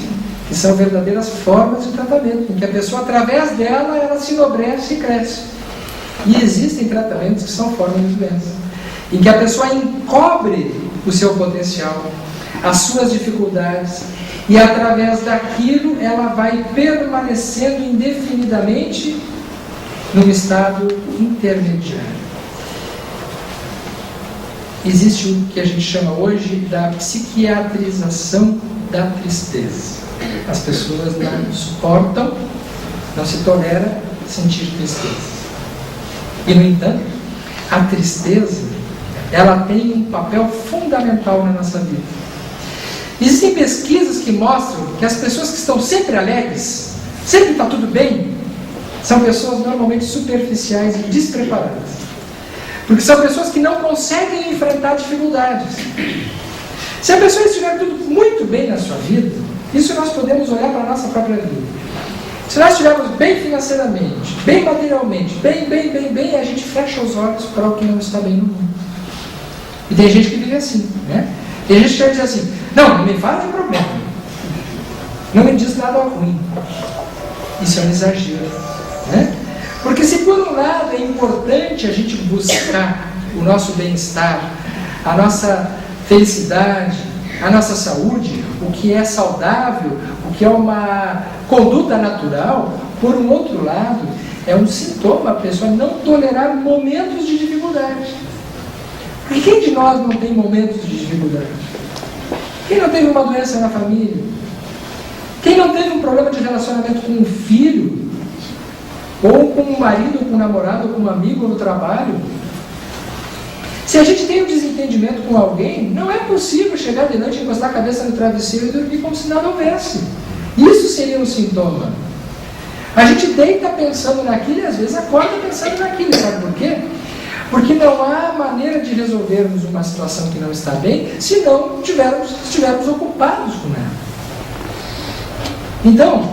que são verdadeiras formas de tratamento, em que a pessoa, através dela, ela se enobrece e cresce. E existem tratamentos que são formas de doença, em que a pessoa encobre o seu potencial, as suas dificuldades, e através daquilo ela vai permanecendo indefinidamente num estado intermediário. Existe o que a gente chama hoje da psiquiatrização da tristeza. As pessoas não suportam, não se tolera sentir tristeza. E, no entanto, a tristeza, ela tem um papel fundamental na nossa vida. Existem pesquisas que mostram que as pessoas que estão sempre alegres, sempre está tudo bem, são pessoas normalmente superficiais e despreparadas. Porque são pessoas que não conseguem enfrentar dificuldades. Se a pessoa estiver tudo muito bem na sua vida, isso nós podemos olhar para a nossa própria vida. Se nós estivermos bem financeiramente, bem materialmente, bem, a gente fecha os olhos para o que não está bem no mundo. E tem gente que vive assim, né? Tem gente que diz assim, não me fala de problema, não me diz nada ruim. Isso é um exagero, né? Porque se por um lado é importante a gente buscar o nosso bem-estar, a nossa felicidade, a nossa saúde, o que é saudável, o que é uma conduta natural, por um outro lado, é um sintoma a pessoa não tolerar momentos de dificuldade. Porque quem de nós não tem momentos de dificuldade? Quem não teve uma doença na família? Quem não teve um problema de relacionamento com um filho? Ou com um marido, ou com um namorado, ou com um amigo no trabalho? Se a gente tem um desentendimento com alguém, não é possível chegar de noite, encostar a cabeça no travesseiro e dormir como se nada houvesse. Isso seria um sintoma. A gente deita pensando naquilo e às vezes acorda pensando naquilo. Sabe por quê? Porque não há maneira de resolvermos uma situação que não está bem se não estivermos ocupados com ela. Então,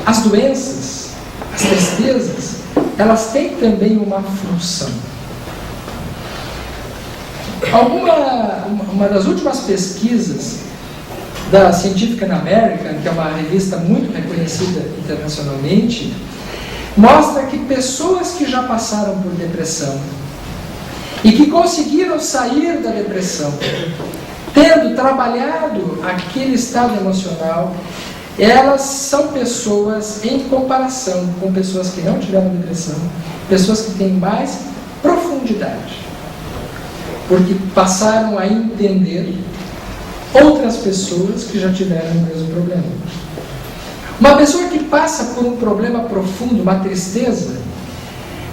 as doenças, as tristezas, elas têm também uma função. Uma das últimas pesquisas da Scientific American, que é uma revista muito reconhecida internacionalmente, mostra que pessoas que já passaram por depressão e que conseguiram sair da depressão, tendo trabalhado aquele estado emocional, elas são pessoas, em comparação com pessoas que não tiveram depressão, pessoas que têm mais profundidade, porque passaram a entender outras pessoas que já tiveram o mesmo problema. Uma pessoa que passa por um problema profundo, uma tristeza,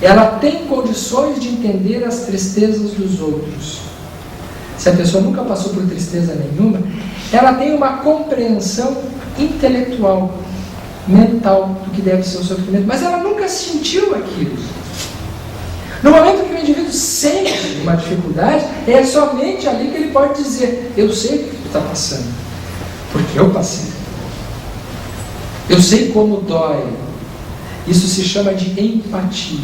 ela tem condições de entender as tristezas dos outros. Se a pessoa nunca passou por tristeza nenhuma, ela tem uma compreensão intelectual, mental, do que deve ser o sofrimento, mas ela nunca sentiu aquilo. No momento que o indivíduo sente uma dificuldade, é somente ali que ele pode dizer, eu sei o que tu está passando, porque eu passei. Eu sei como dói. Isso se chama de empatia.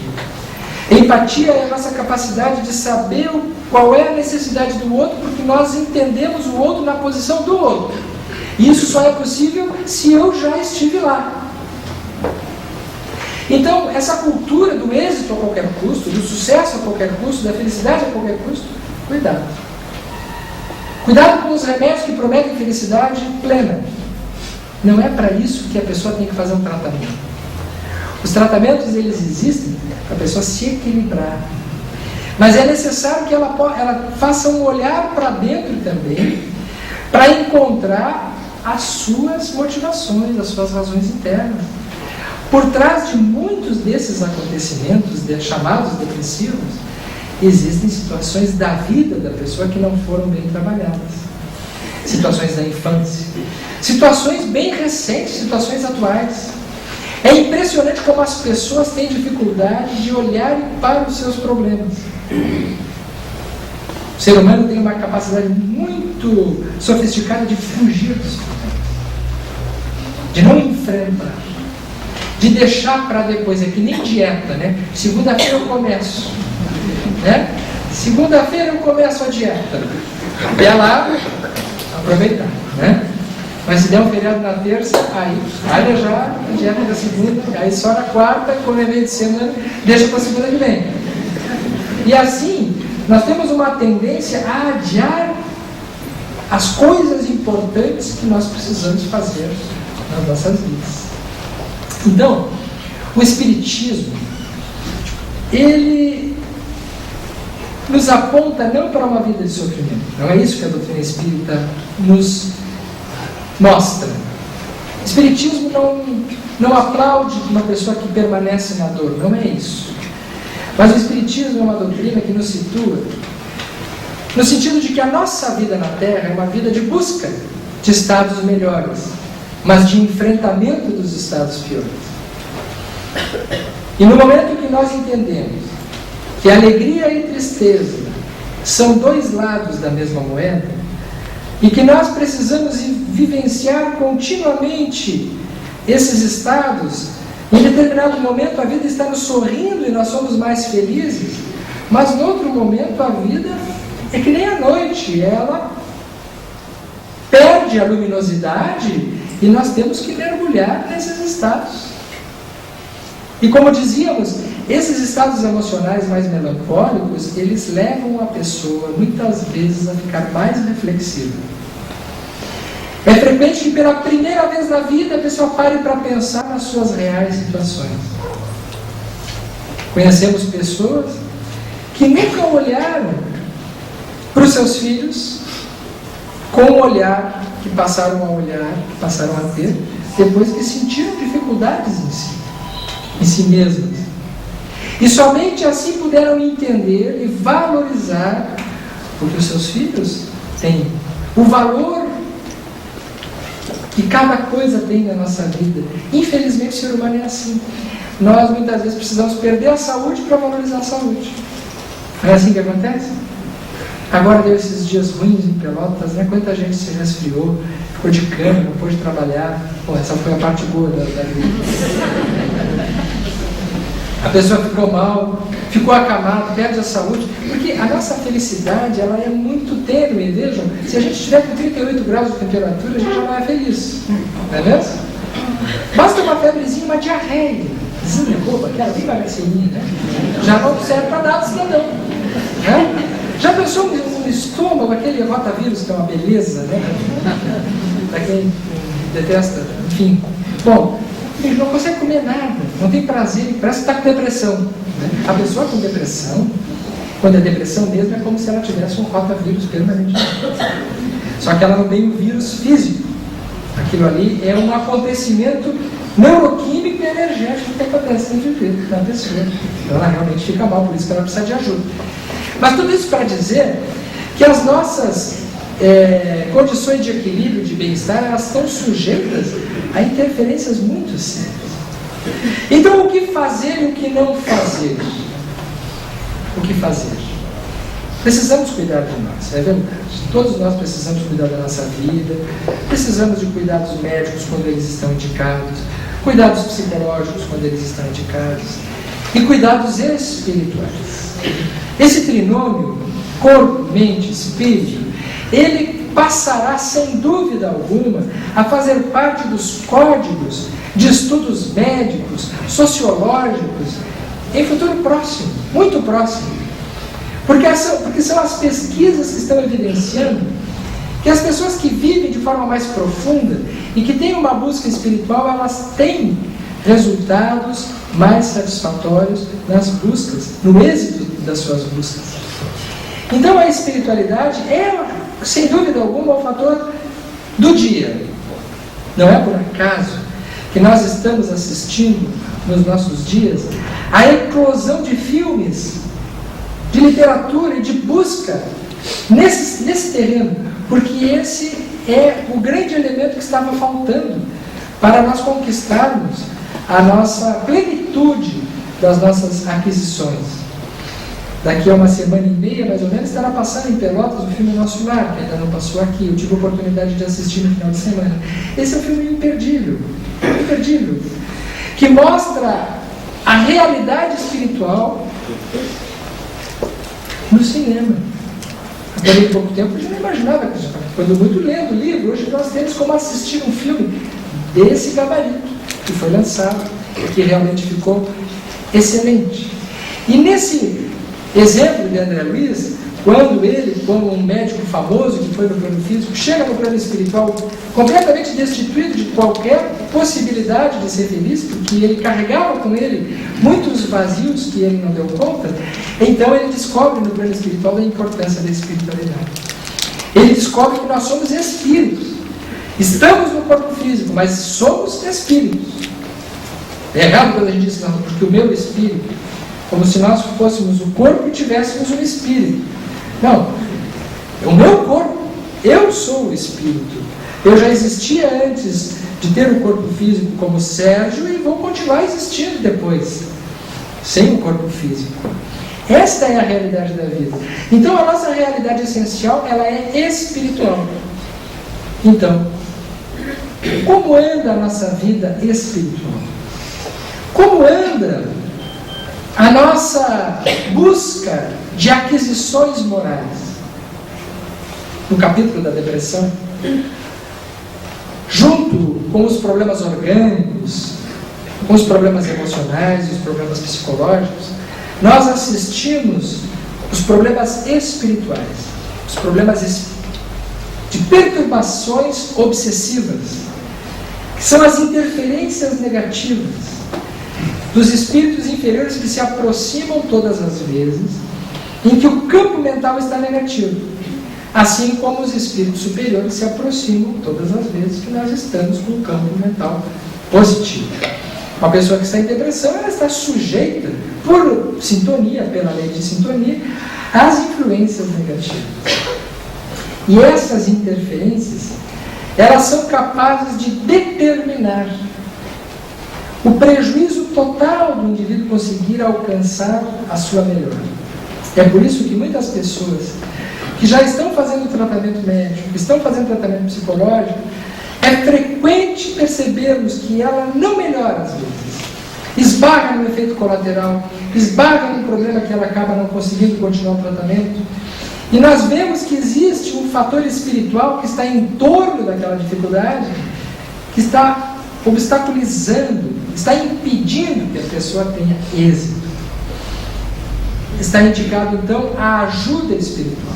Empatia é a nossa capacidade de saber qual é a necessidade do outro, porque nós entendemos o outro na posição do outro. E isso só é possível se eu já estive lá. Então, essa cultura do êxito a qualquer custo, do sucesso a qualquer custo, da felicidade a qualquer custo, cuidado. Cuidado com os remédios que prometem felicidade plena. Não é para isso que a pessoa tem que fazer um tratamento. Os tratamentos, eles existem para a pessoa se equilibrar. Mas é necessário que ela faça um olhar para dentro também, para encontrar as suas motivações, as suas razões internas. Por trás de muitos desses acontecimentos chamados depressivos, existem situações da vida da pessoa que não foram bem trabalhadas. Situações da infância, situações bem recentes, situações atuais. É impressionante como as pessoas têm dificuldade de olhar para os seus problemas. O ser humano tem uma capacidade muito sofisticada de fugir dos problemas, de não enfrentar, de deixar para depois. É que nem dieta, né? Segunda-feira eu começo, né? Segunda-feira eu começo a dieta. E é lá aproveitar, né? Mas se der um feriado na terça, aí olha já a dieta da segunda, aí só na quarta, quando é meio de semana, deixa para a segunda que vem. E assim, nós temos uma tendência a adiar as coisas importantes que nós precisamos fazer nas nossas vidas. Então, o Espiritismo, ele nos aponta não para uma vida de sofrimento. Não é isso que a doutrina espírita nos mostra. O Espiritismo não aplaude uma pessoa que permanece na dor, não é isso. Mas o Espiritismo é uma doutrina que nos situa no sentido de que a nossa vida na Terra é uma vida de busca de estados melhores, mas de enfrentamento dos estados piores. E no momento que nós entendemos que alegria e tristeza são dois lados da mesma moeda, e que nós precisamos vivenciar continuamente esses estados, em determinado momento a vida está nos sorrindo e nós somos mais felizes, mas em outro momento a vida é que nem a noite, ela perde a luminosidade e nós temos que mergulhar nesses estados. E como dizíamos, esses estados emocionais mais melancólicos, eles levam a pessoa muitas vezes a ficar mais reflexiva. É frequente que pela primeira vez na vida a pessoa pare para pensar nas suas reais situações. Conhecemos pessoas que nunca olharam para os seus filhos com o olhar que passaram a ter, depois que sentiram dificuldades em si mesmas. E somente assim puderam entender e valorizar o que os seus filhos têm, o valor que cada coisa tem na nossa vida. Infelizmente o ser humano é assim. Nós muitas vezes precisamos perder a saúde para valorizar a saúde. Não é assim que acontece? Agora deu esses dias ruins em Pelotas, né? Quanta gente se resfriou, ficou de cama, não pôde trabalhar. Pô, essa foi a parte boa da vida. A pessoa ficou mal, ficou acamado, perde a saúde, porque a nossa felicidade ela é muito tênue, vejam, se a gente estiver com 38 graus de temperatura, a gente já não é feliz, não é mesmo? Basta uma febrezinha, uma diarreiazinha, boba, aquela bem bagacinha, né? Já não serve para dar ao cidadão, né? Já pensou no estômago, aquele rotavírus que é uma beleza, né? Para quem detesta, enfim. Bom, ele não consegue comer nada, não tem prazer, parece que está com depressão. Né? A pessoa com depressão, quando é depressão mesmo, é como se ela tivesse um rotavírus permanente. Só que ela não tem um vírus físico. Aquilo ali é um acontecimento neuroquímico e energético que acontece no viver da pessoa. Então ela realmente fica mal, por isso que ela precisa de ajuda. Mas tudo isso para dizer que as nossas condições de equilíbrio, de bem-estar, elas estão sujeitas a interferências muito sérias. Então, o que fazer e o que não fazer? O que fazer? Precisamos cuidar de nós, é verdade. Todos nós precisamos cuidar da nossa vida, precisamos de cuidados médicos quando eles estão indicados, cuidados psicológicos quando eles estão indicados, e cuidados espirituais. Esse trinômio, corpo, mente, espírito, ele passará, sem dúvida alguma, a fazer parte dos códigos de estudos médicos, sociológicos, em futuro próximo, muito próximo. Porque são as pesquisas que estão evidenciando que as pessoas que vivem de forma mais profunda e que têm uma busca espiritual, elas têm resultados mais satisfatórios nas buscas, no êxito das suas buscas. Então a espiritualidade é, sem dúvida alguma, o fator do dia. Não é por acaso que nós estamos assistindo nos nossos dias a eclosão de filmes, de literatura e de busca nesse terreno, porque esse é o grande elemento que estava faltando para nós conquistarmos a nossa plenitude das nossas aquisições. Daqui a uma semana e meia, mais ou menos, estará passando em Pelotas o filme Nosso Lar, que ainda não passou aqui. Eu tive a oportunidade de assistir no final de semana. Esse é um filme imperdível, que mostra a realidade espiritual no cinema. Até pouco tempo eu já não imaginava que isso quando muito lendo o livro, hoje nós temos como assistir um filme desse gabarito, que foi lançado, que realmente ficou excelente. E nesse exemplo de André Luiz, quando ele, como um médico famoso que foi no plano físico, chega no plano espiritual completamente destituído de qualquer possibilidade de ser feliz, porque ele carregava com ele muitos vazios que ele não deu conta, então ele descobre no plano espiritual a importância da espiritualidade. Ele descobre que nós somos espíritos. Estamos no corpo físico, mas somos espíritos. É errado quando a gente diz, não, porque o meu espírito, como se nós fôssemos o corpo e tivéssemos um espírito. Não, o meu corpo, eu sou o espírito. Eu já existia antes de ter o corpo físico como Sérgio e vou continuar existindo depois, sem o corpo físico. Esta é a realidade da vida. Então a nossa realidade essencial, ela é espiritual. Então, como anda a nossa vida espiritual? Como anda a nossa busca de aquisições morais? No capítulo da depressão, junto com os problemas orgânicos, com os problemas emocionais, os problemas psicológicos, nós assistimos os problemas espirituais, os problemas de perturbações obsessivas, que são as interferências negativas dos espíritos inferiores que se aproximam todas as vezes em que o campo mental está negativo, assim como os espíritos superiores se aproximam todas as vezes que nós estamos com o campo mental positivo. Uma pessoa que está em depressão, ela está sujeita, por sintonia, pela lei de sintonia, às influências negativas. E essas interferências, elas são capazes de determinar o prejuízo total do indivíduo conseguir alcançar a sua melhora. É por isso que muitas pessoas que já estão fazendo tratamento médico, que estão fazendo tratamento psicológico, é frequente percebermos que ela não melhora às vezes. Esbarra no efeito colateral, esbarra num problema que ela acaba não conseguindo continuar o tratamento. E nós vemos que existe um fator espiritual que está em torno daquela dificuldade, que está obstaculizando, está impedindo que a pessoa tenha êxito. Está indicado, então, a ajuda espiritual.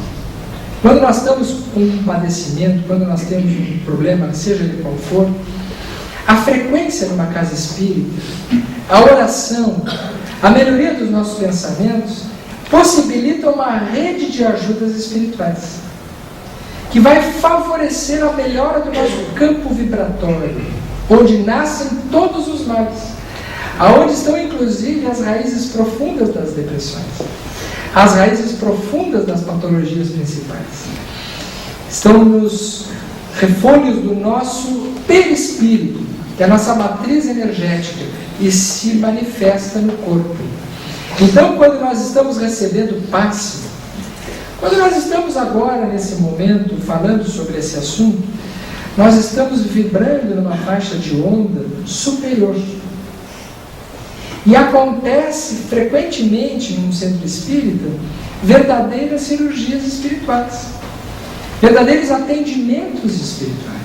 Quando nós estamos com um padecimento, quando nós temos um problema, seja ele qual for, a frequência numa casa espírita, a oração, a melhoria dos nossos pensamentos, possibilita uma rede de ajudas espirituais, que vai favorecer a melhora do nosso campo vibratório, onde nascem todos os males, aonde estão inclusive as raízes profundas das depressões, as raízes profundas das patologias principais. Estão nos refúgios do nosso perispírito, que é a nossa matriz energética, e se manifesta no corpo. Então, quando nós estamos recebendo passe, quando nós estamos agora, nesse momento, falando sobre esse assunto, nós estamos vibrando numa faixa de onda superior. E acontece frequentemente num centro espírita verdadeiras cirurgias espirituais, verdadeiros atendimentos espirituais.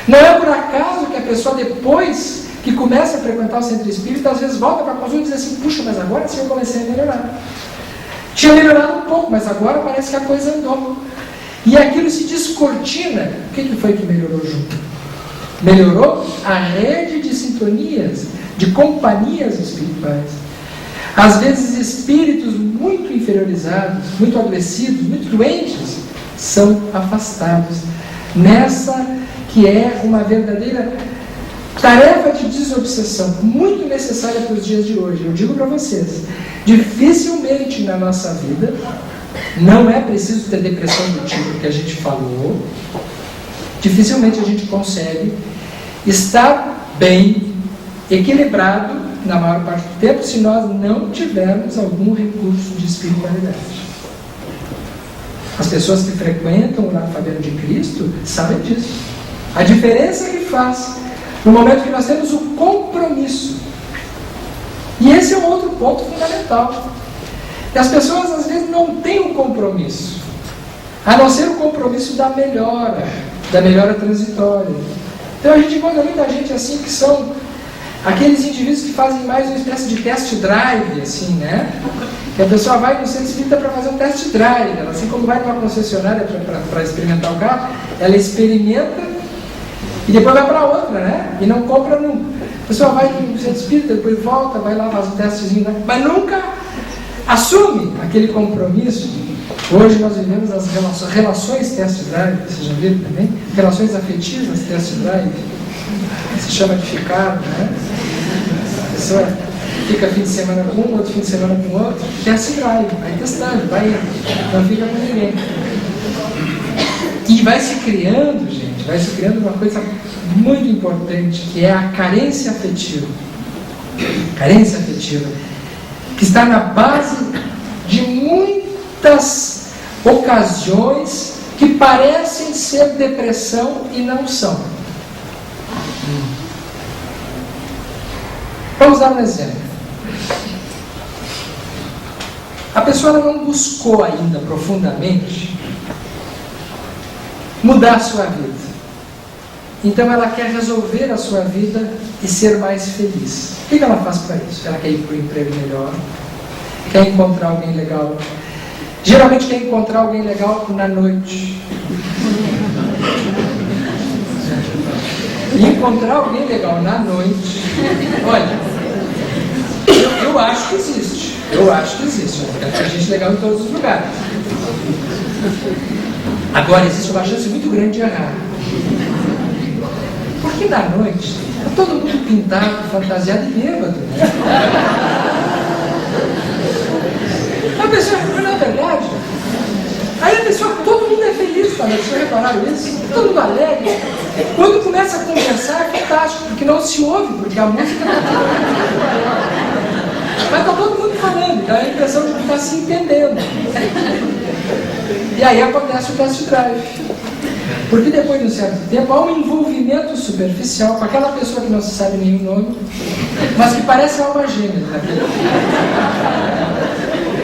Não é por acaso que a pessoa, depois que começa a frequentar o centro espírita, às vezes volta para a consulta e diz assim: puxa, mas agora sim eu comecei a melhorar. Tinha melhorado um pouco, mas agora parece que a coisa andou. E aquilo se descortina. O que foi que melhorou junto? Melhorou a rede de sintonias, de companhias espirituais. Às vezes espíritos muito inferiorizados, muito adoecidos, muito doentes, são afastados. Nessa que é uma verdadeira tarefa de desobsessão, muito necessária para os dias de hoje. Eu digo para vocês, dificilmente na nossa vida, não é preciso ter depressão do tipo que a gente falou, dificilmente a gente consegue estar bem, equilibrado, na maior parte do tempo, se nós não tivermos algum recurso de espiritualidade. As pessoas que frequentam o Lar Fabiano de Cristo sabem disso. A diferença que faz no momento que nós temos o compromisso. E esse é um outro ponto fundamental. E as pessoas às vezes não têm um compromisso. a não ser o compromisso da melhora transitória. Então a gente encontra muita gente assim que são aqueles indivíduos que fazem mais uma espécie de test drive, assim, né? Que a pessoa vai no centro espírita para fazer um test drive, ela, assim como vai numa concessionária para experimentar o carro, ela experimenta e depois vai para outra, né? E não compra nunca. A pessoa vai no centro espírita, depois volta, vai lá, faz um testezinho, né? Mas nunca assume aquele compromisso. Hoje nós vivemos as relações test drive, vocês já viram também? Relações afetivas test drive. Se chama de ficar, né? A pessoa fica fim de semana com um, outro fim de semana com outro, test drive, vai testando, vai indo, não fica com ninguém. E vai se criando, gente, vai se criando uma coisa muito importante, que é a carência afetiva. Carência afetiva, que está na base de muitas ocasiões que parecem ser depressão e não são. Vamos dar um exemplo. A pessoa não buscou ainda profundamente mudar a sua vida. Então ela quer resolver a sua vida e ser mais feliz. O que ela faz para isso? Ela quer ir para um emprego melhor, quer encontrar alguém legal. Geralmente quer encontrar alguém legal na noite. E encontrar alguém legal na noite, olha, eu acho que existe. Eu acho que existe. Tem gente legal em todos os lugares. Agora, existe uma chance muito grande de errar. Porque na noite, está todo mundo pintado, fantasiado e bêbado. A pessoa, na verdade, aí a pessoa, todo mundo é feliz, tá? Vocês repararam isso? Todo mundo alegre. Quando começa a conversar, é fantástico, porque não se ouve, porque a música está mas está todo mundo falando, dá a impressão de que está se entendendo. E aí acontece o test drive. Porque depois de um certo tempo há um envolvimento superficial com aquela pessoa que não se sabe nenhum nome, mas que parece alma gêmea.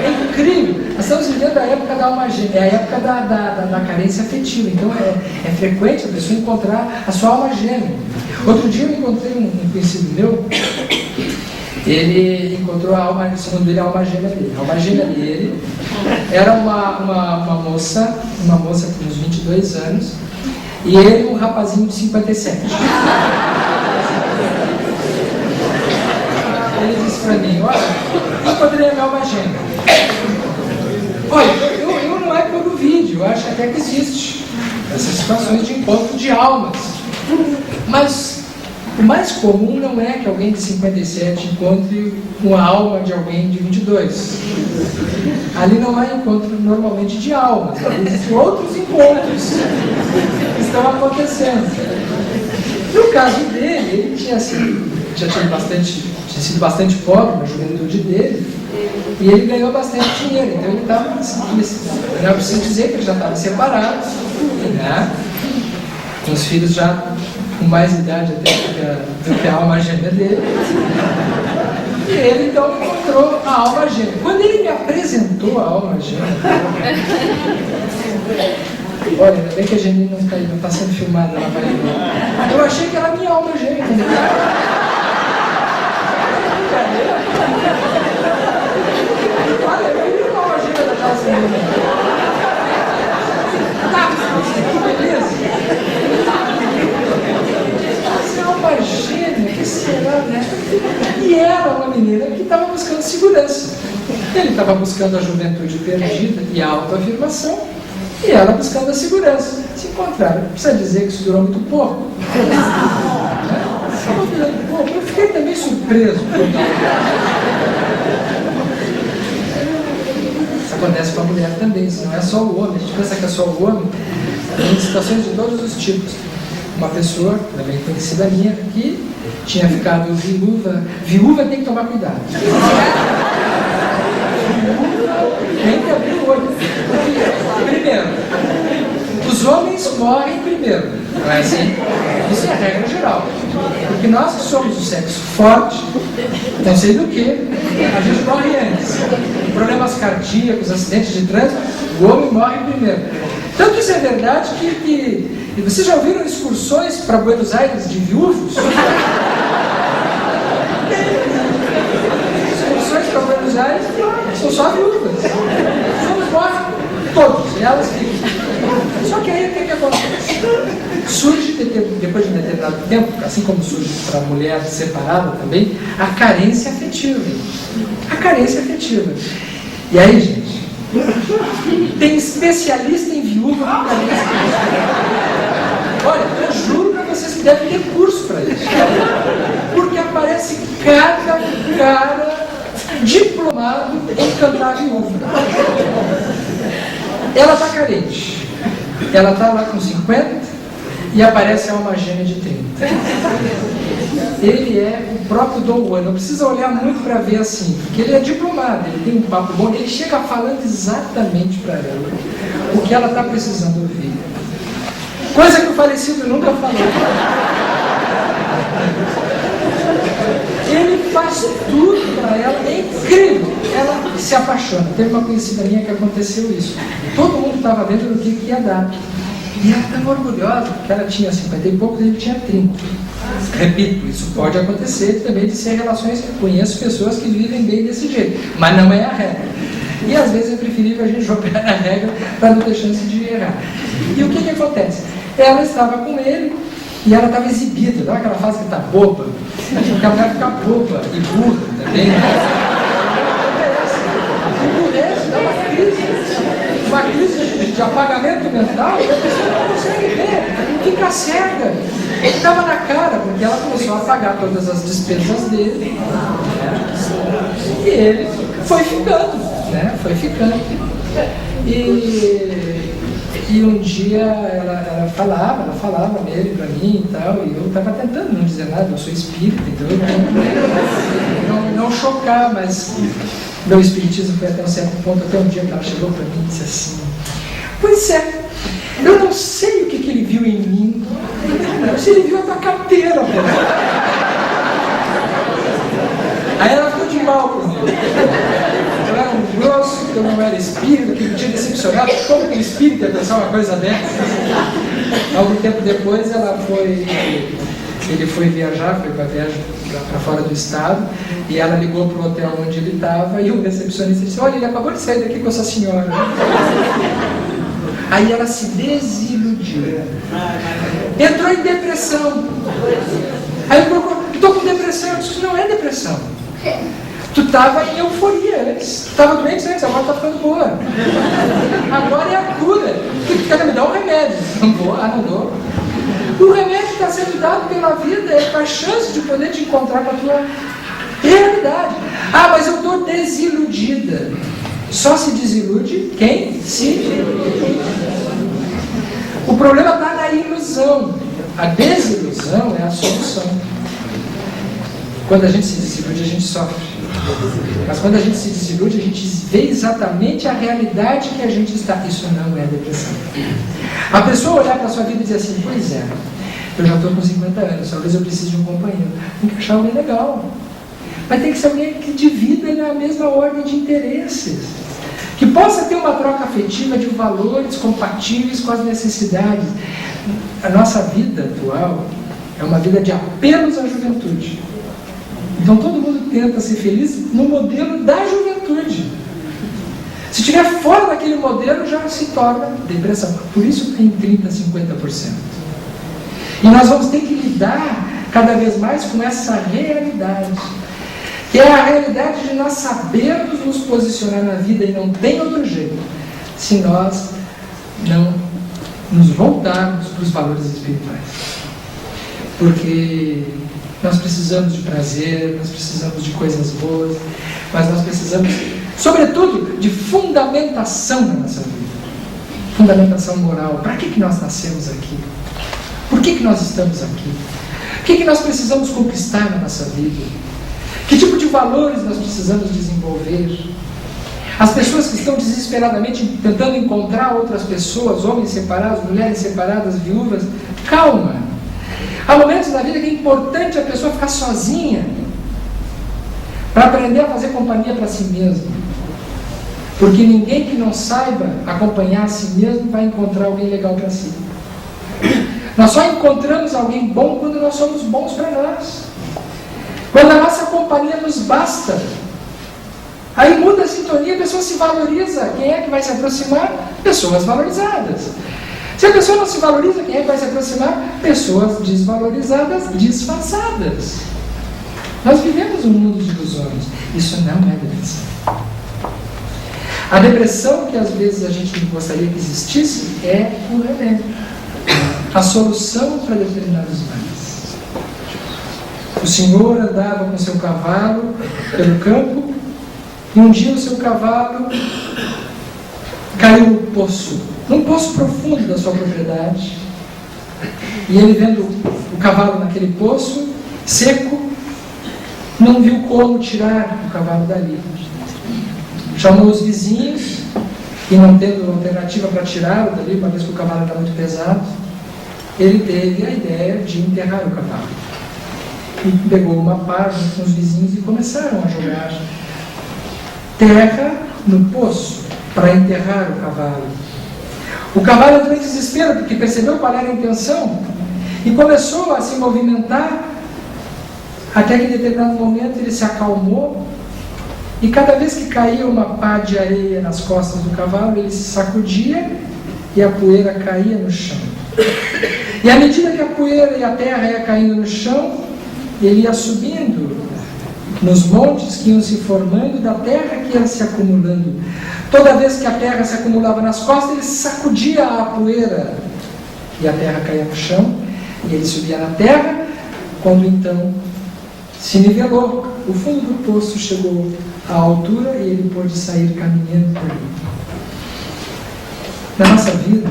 É incrível. Nós estamos vivendo a época da alma gêmea, é a época da carência afetiva. Então é frequente a pessoa encontrar a sua alma gêmea. Outro dia eu encontrei um conhecido meu. Ele encontrou a alma, segundo ele, a alma gêmea dele. A alma gêmea dele era uma moça com uns 22 anos, e ele um rapazinho de 57. Ele disse para mim, olha, eu poderia minha alma gêmea. Olha, eu não é que eu duvide, eu acho até que existe essas situações de encontro de almas. Mas o mais comum não é que alguém de 57 encontre uma alma de alguém de 22. Ali não há encontro normalmente de almas, existem outros encontros que estão acontecendo. No caso dele, ele tinha sido bastante pobre na juventude dele, e ele ganhou bastante dinheiro, então ele estava, não preciso dizer que ele já estava separado, né? Com os filhos já com mais idade até do que a alma gêmea dele. E ele então encontrou a alma gêmea. Quando ele me apresentou a alma gêmea, olha, ainda bem que a Geni não está sendo filmada, ela vai embora. Eu achei que era a minha alma gêmea. Olha, eu vi uma alma gêmea da casa dele. Que beleza! Alma gêmea, que será, né? E era uma menina que estava buscando segurança. Ele estava buscando a juventude perdida e a autoafirmação, e ela buscando a segurança. Se encontraram. Precisa dizer que isso durou muito pouco. Eu fiquei também surpreso. Isso acontece com a mulher também, isso não é só o homem. A gente pensa que é só o homem. Tem situações de todos os tipos. Uma pessoa, também conhecida minha, que tinha ficado viúva. Viúva tem que tomar cuidado. Tem que abrir o olho. Primeiro, os homens morrem primeiro. Não é assim? Isso é a regra geral. Porque nós que somos o sexo forte, não sei do que, a gente morre antes. Problemas cardíacos, acidentes de trânsito, o homem morre primeiro. Tanto isso é verdade que vocês já ouviram excursões para Buenos Aires de viúvos? Excursões para Buenos Aires são só viúvas. Somos mortos todos, e elas ficam. Só que aí o que acontece? Surge, depois de um determinado tempo, assim como surge para a mulher separada também, a carência afetiva. A carência afetiva. E aí, gente, tem especialista em viúva com carência afetiva. Olha, eu juro para vocês que devem ter curso para isso. Porque aparece cada cara diplomado em cantar viúva. Ela está carente. Ela está lá com 50 e aparece a alma gêmea de 30. Ele é o próprio Dom Juan. Não precisa olhar muito para ver assim, porque ele é diplomado, ele tem um papo bom, ele chega falando exatamente para ela o que ela está precisando ouvir. Coisa que o falecido nunca falou. Ele faz tudo para ela, é incrível. Ela se apaixona. Teve uma conhecida minha que aconteceu isso. Todo mundo estava vendo no que ia dar. E ela estava orgulhosa, porque ela tinha 50 e poucos e ele tinha 30. Repito, isso pode acontecer também de ser relações. Eu conheço pessoas que vivem bem desse jeito, mas não é a regra. E às vezes é preferível a gente jogar a regra para não ter chance de errar. E o que acontece? Ela estava com ele e ela estava exibida, não é aquela fase que está boba, porque ela vai ficar boba e burra também. Emburrece, dá uma crise de apagamento mental, e a pessoa não consegue ver, fica cega. Ele estava na cara, porque ela começou a pagar todas as despesas dele, e ele foi ficando, né? Foi ficando. E um dia ela falava nele pra mim e tal, e eu estava tentando não dizer nada, eu sou espírita, então eu não chocar, mas meu espiritismo foi até um certo ponto, até um dia que ela chegou pra mim e disse assim: pois é, eu não sei o que ele viu em mim, se ele viu a tua carteira, pô. Aí ela ficou de mal comigo. Eu era um grosso, que eu não era espírita, que me tinha decepcionado. Como que o espírita ia pensar uma coisa dessa? Algum tempo depois ele foi viajar, foi para viagem para fora do estado, e ela ligou para o hotel onde ele estava, e o recepcionista disse: olha, ele acabou de sair daqui com essa senhora. Aí ela se desiludiu. Entrou em depressão. Aí ele procurou: estou com depressão. Eu disse: não é depressão. Tu estava em euforia antes. Tu estava doente antes, agora está ficando boa. Agora é a cura. Tu quer me dar um remédio? Não vou, não dou. O remédio está sendo dado pela vida, é com a chance de poder te encontrar com a tua realidade. Mas eu estou desiludida. Só se desilude quem se ilude. O problema está na ilusão. A desilusão é a solução. Quando a gente se desilude, a gente sofre. Mas quando a gente se desilude, a gente vê exatamente a realidade que a gente está. Isso não é depressão. A pessoa olhar para a sua vida e dizer assim: pois é, eu já estou com 50 anos, talvez eu precise de um companheiro. Tem que achar alguém legal. Mas tem que ser alguém que divida na mesma ordem de interesses, que possa ter uma troca afetiva de valores compatíveis com as necessidades. A nossa vida atual é uma vida de apelos à juventude. Então todo mundo tenta ser feliz no modelo da juventude. Se estiver fora daquele modelo, já se torna depressão. Por isso tem 30%, 50%. E nós vamos ter que lidar cada vez mais com essa realidade, que é a realidade de nós sabermos nos posicionar na vida, e não tem outro jeito, se nós não nos voltarmos para os valores espirituais. Porque nós precisamos de prazer, nós precisamos de coisas boas, mas nós precisamos, sobretudo, de fundamentação na nossa vida. Fundamentação moral. Para que nós nascemos aqui? Por que nós estamos aqui? O que nós precisamos conquistar na nossa vida? Que tipo de valores nós precisamos desenvolver? As pessoas que estão desesperadamente tentando encontrar outras pessoas, homens separados, mulheres separadas, viúvas, calma. Há momentos na vida que é importante a pessoa ficar sozinha para aprender a fazer companhia para si mesmo. Porque ninguém que não saiba acompanhar a si mesmo vai encontrar alguém legal para si. Nós só encontramos alguém bom quando nós somos bons para nós. Quando a nossa companhia nos basta. Aí muda a sintonia, a pessoa se valoriza. Quem é que vai se aproximar? Pessoas valorizadas. Se a pessoa não se valoriza, quem é que vai se aproximar? Pessoas desvalorizadas, disfarçadas. Nós vivemos um mundo de ilusões. Isso não é depressão. A depressão que às vezes a gente gostaria que existisse é o remédio. A solução para determinados males. O senhor andava com seu cavalo pelo campo e um dia o seu cavalo caiu no poço, num poço profundo da sua propriedade. E ele, vendo o cavalo naquele poço seco, não viu como tirar o cavalo dali. Chamou os vizinhos e, não tendo alternativa para tirá-lo dali, uma vez que o cavalo era muito pesado, ele teve a ideia de enterrar o cavalo. E pegou uma pá junto com os vizinhos e começaram a jogar terra no poço para enterrar o cavalo. O cavalo entrou em desespero porque percebeu qual era a intenção e começou a se movimentar até que em determinado momento ele se acalmou e cada vez que caía uma pá de areia nas costas do cavalo, ele se sacudia e a poeira caía no chão. E à medida que a poeira e a terra ia caindo no chão, ele ia subindo nos montes que iam se formando da terra que ia se acumulando. Toda vez que a terra se acumulava nas costas, ele sacudia a poeira e a terra caía no chão e ele subia na terra. Quando então se nivelou, o fundo do poço chegou à altura e ele pôde sair caminhando por ali. Na nossa vida,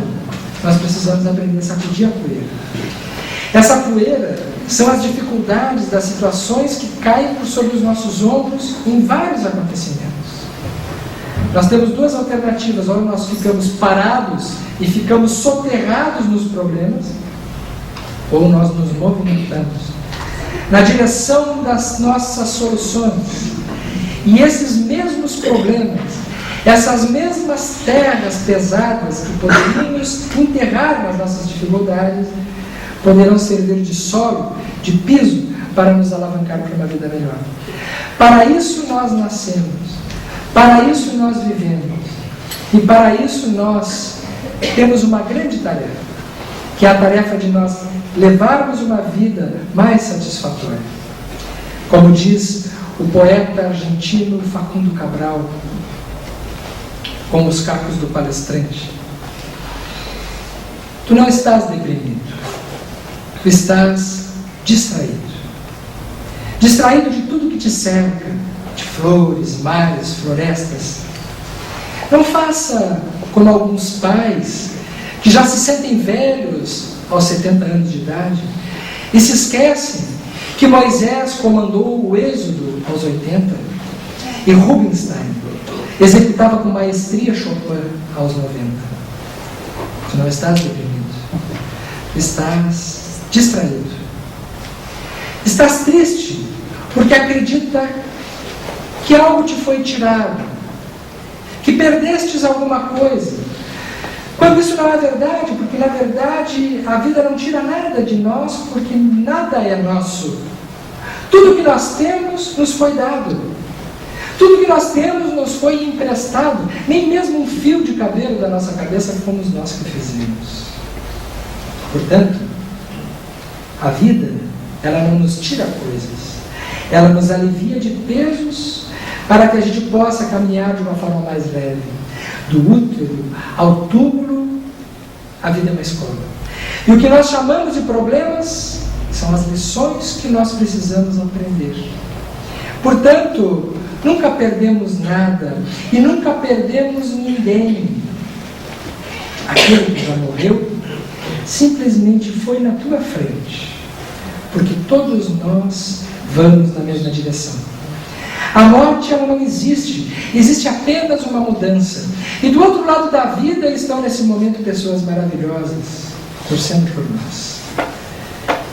nós precisamos aprender a sacudir a poeira. Essa poeira são as dificuldades das situações que caem por sobre os nossos ombros em vários acontecimentos. Nós temos duas alternativas: ou nós ficamos parados e ficamos soterrados nos problemas, ou nós nos movimentamos na direção das nossas soluções. E esses mesmos problemas, essas mesmas terras pesadas que poderíamos enterrar nas nossas dificuldades, poderão servir de solo, de piso, para nos alavancar para uma vida melhor. Para isso nós nascemos, para isso nós vivemos, e para isso nós temos uma grande tarefa, que é a tarefa de nós levarmos uma vida mais satisfatória. Como diz o poeta argentino Facundo Cabral, com os cacos do palestrante: tu não estás deprimido, tu estás distraído. Distraído de tudo que te cerca, de flores, mares, florestas. Não faça como alguns pais que já se sentem velhos aos 70 anos de idade e se esquecem que Moisés comandou o êxodo aos 80 e Rubinstein executava com maestria Chopin aos 90. Tu não estás deprimido, estás distraído. Estás triste porque acredita que algo te foi tirado, que perdestes alguma coisa. Quando isso não é verdade, porque na verdade a vida não tira nada de nós, porque nada é nosso. Tudo que nós temos nos foi dado. Tudo que nós temos nos foi emprestado. Nem mesmo um fio de cabelo da nossa cabeça fomos nós que fizemos. Portanto, a vida, ela não nos tira coisas. Ela nos alivia de pesos para que a gente possa caminhar de uma forma mais leve. Do útero ao túmulo, a vida é uma escola. E o que nós chamamos de problemas são as lições que nós precisamos aprender. Portanto, nunca perdemos nada e nunca perdemos ninguém. Aquele que já morreu simplesmente foi na tua frente, porque todos nós vamos na mesma direção. A morte, ela não existe, existe apenas uma mudança. E do outro lado da vida estão nesse momento pessoas maravilhosas, torcendo por nós.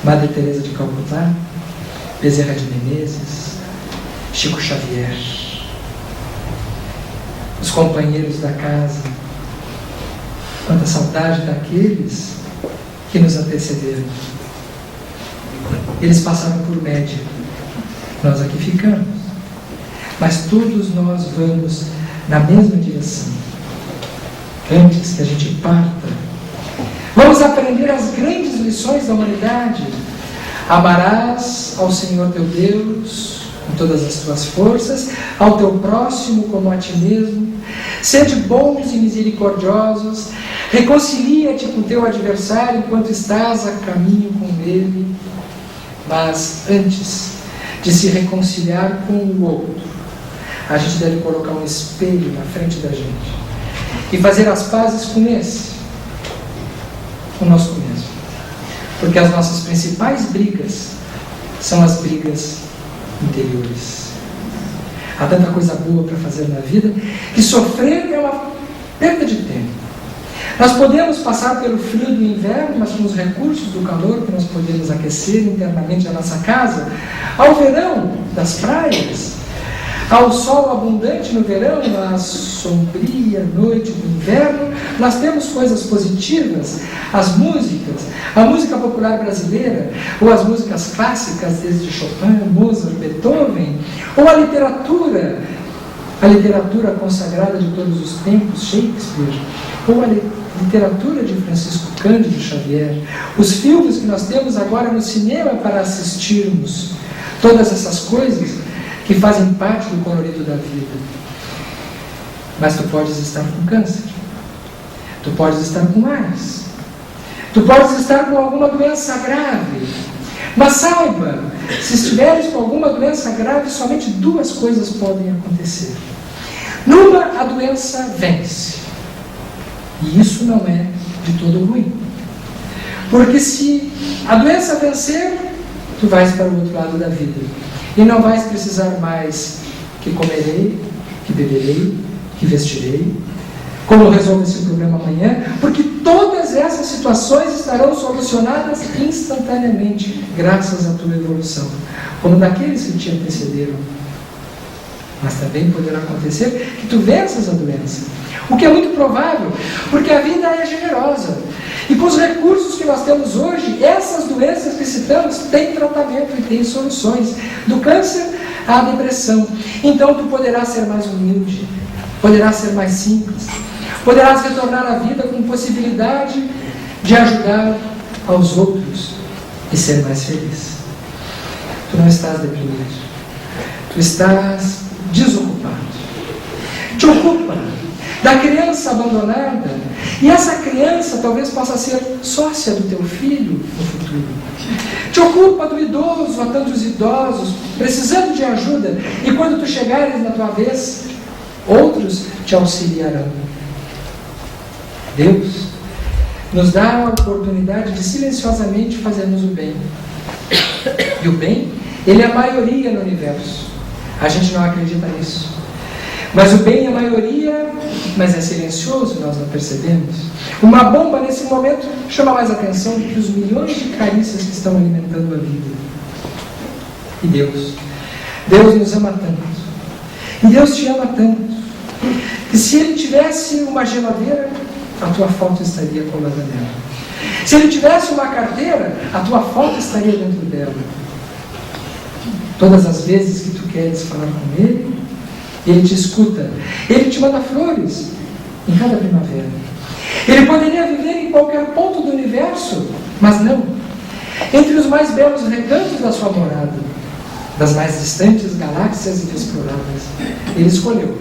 Madre Teresa de Calcutá, Bezerra de Menezes, Chico Xavier, os companheiros da casa, quanta saudade daqueles que nos antecederam. Eles passaram por média, nós aqui ficamos, mas todos nós vamos na mesma direção. Antes que a gente parta, vamos aprender as grandes lições da humanidade. Amarás ao Senhor teu Deus com todas as tuas forças, ao teu próximo como a ti mesmo. Sede bons e misericordiosos, reconcilia-te com teu adversário enquanto estás a caminho com ele. Mas antes de se reconciliar com o outro, a gente deve colocar um espelho na frente da gente e fazer as pazes com esse, conosco mesmo. Porque as nossas principais brigas são as brigas interiores. Há tanta coisa boa para fazer na vida que sofrer é uma perda de tempo. Nós podemos passar pelo frio do inverno, mas com os recursos do calor que nós podemos aquecer internamente a nossa casa, ao verão das praias, ao sol abundante no verão, na sombria noite do inverno, nós temos coisas positivas, as músicas, a música popular brasileira, ou as músicas clássicas, desde Chopin, Mozart, Beethoven, ou a literatura consagrada de todos os tempos, Shakespeare, ou a literatura de Francisco Cândido Xavier, os filmes que nós temos agora no cinema para assistirmos, todas essas coisas que fazem parte do colorido da vida. Mas tu podes estar com câncer, tu podes estar com AIDS, tu podes estar com alguma doença grave, mas saiba, se estiveres com alguma doença grave, somente duas coisas podem acontecer. Numa, a doença vence, e isso não é de todo ruim, porque se a doença vencer, tu vais para o outro lado da vida, e não vais precisar mais que comerei, que beberei, que vestirei, como resolvo esse problema amanhã, porque todas essas situações estarão solucionadas instantaneamente, graças à tua evolução, como daqueles que te antecederam. Mas também poderá acontecer que tu venças a doença, o que é muito provável, porque a vida é generosa. E com os recursos que nós temos hoje, essas doenças que citamos têm tratamento e têm soluções, do câncer à depressão. Então tu poderás ser mais humilde, poderás ser mais simples, poderás retornar à vida com possibilidade de ajudar aos outros e ser mais feliz. Tu não estás deprimido, tu estás desocupado. Te ocupa da criança abandonada, e essa criança talvez possa ser sócia do teu filho no futuro. Te ocupa do idoso, há tantos idosos precisando de ajuda, e quando tu chegares na tua vez, outros te auxiliarão. Deus nos dá a oportunidade de silenciosamente fazermos o bem. E o bem, ele é a maioria no universo. A gente não acredita nisso. Mas o bem é a maioria, mas é silencioso, nós não percebemos. Uma bomba nesse momento chama mais atenção do que os milhões de carícias que estão alimentando a vida. E Deus nos ama tanto. E Deus te ama tanto, que se Ele tivesse uma geladeira, a tua foto estaria colada nela. Se Ele tivesse uma carteira, a tua foto estaria dentro dela. Todas as vezes que tu queres falar com Ele, Ele te escuta. Ele te manda flores em cada primavera. Ele poderia viver em qualquer ponto do universo, mas não. Entre os mais belos recantos da sua morada, das mais distantes galáxias inexploradas, Ele escolheu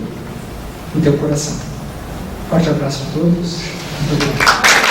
o teu coração. Forte abraço a todos. Muito obrigado.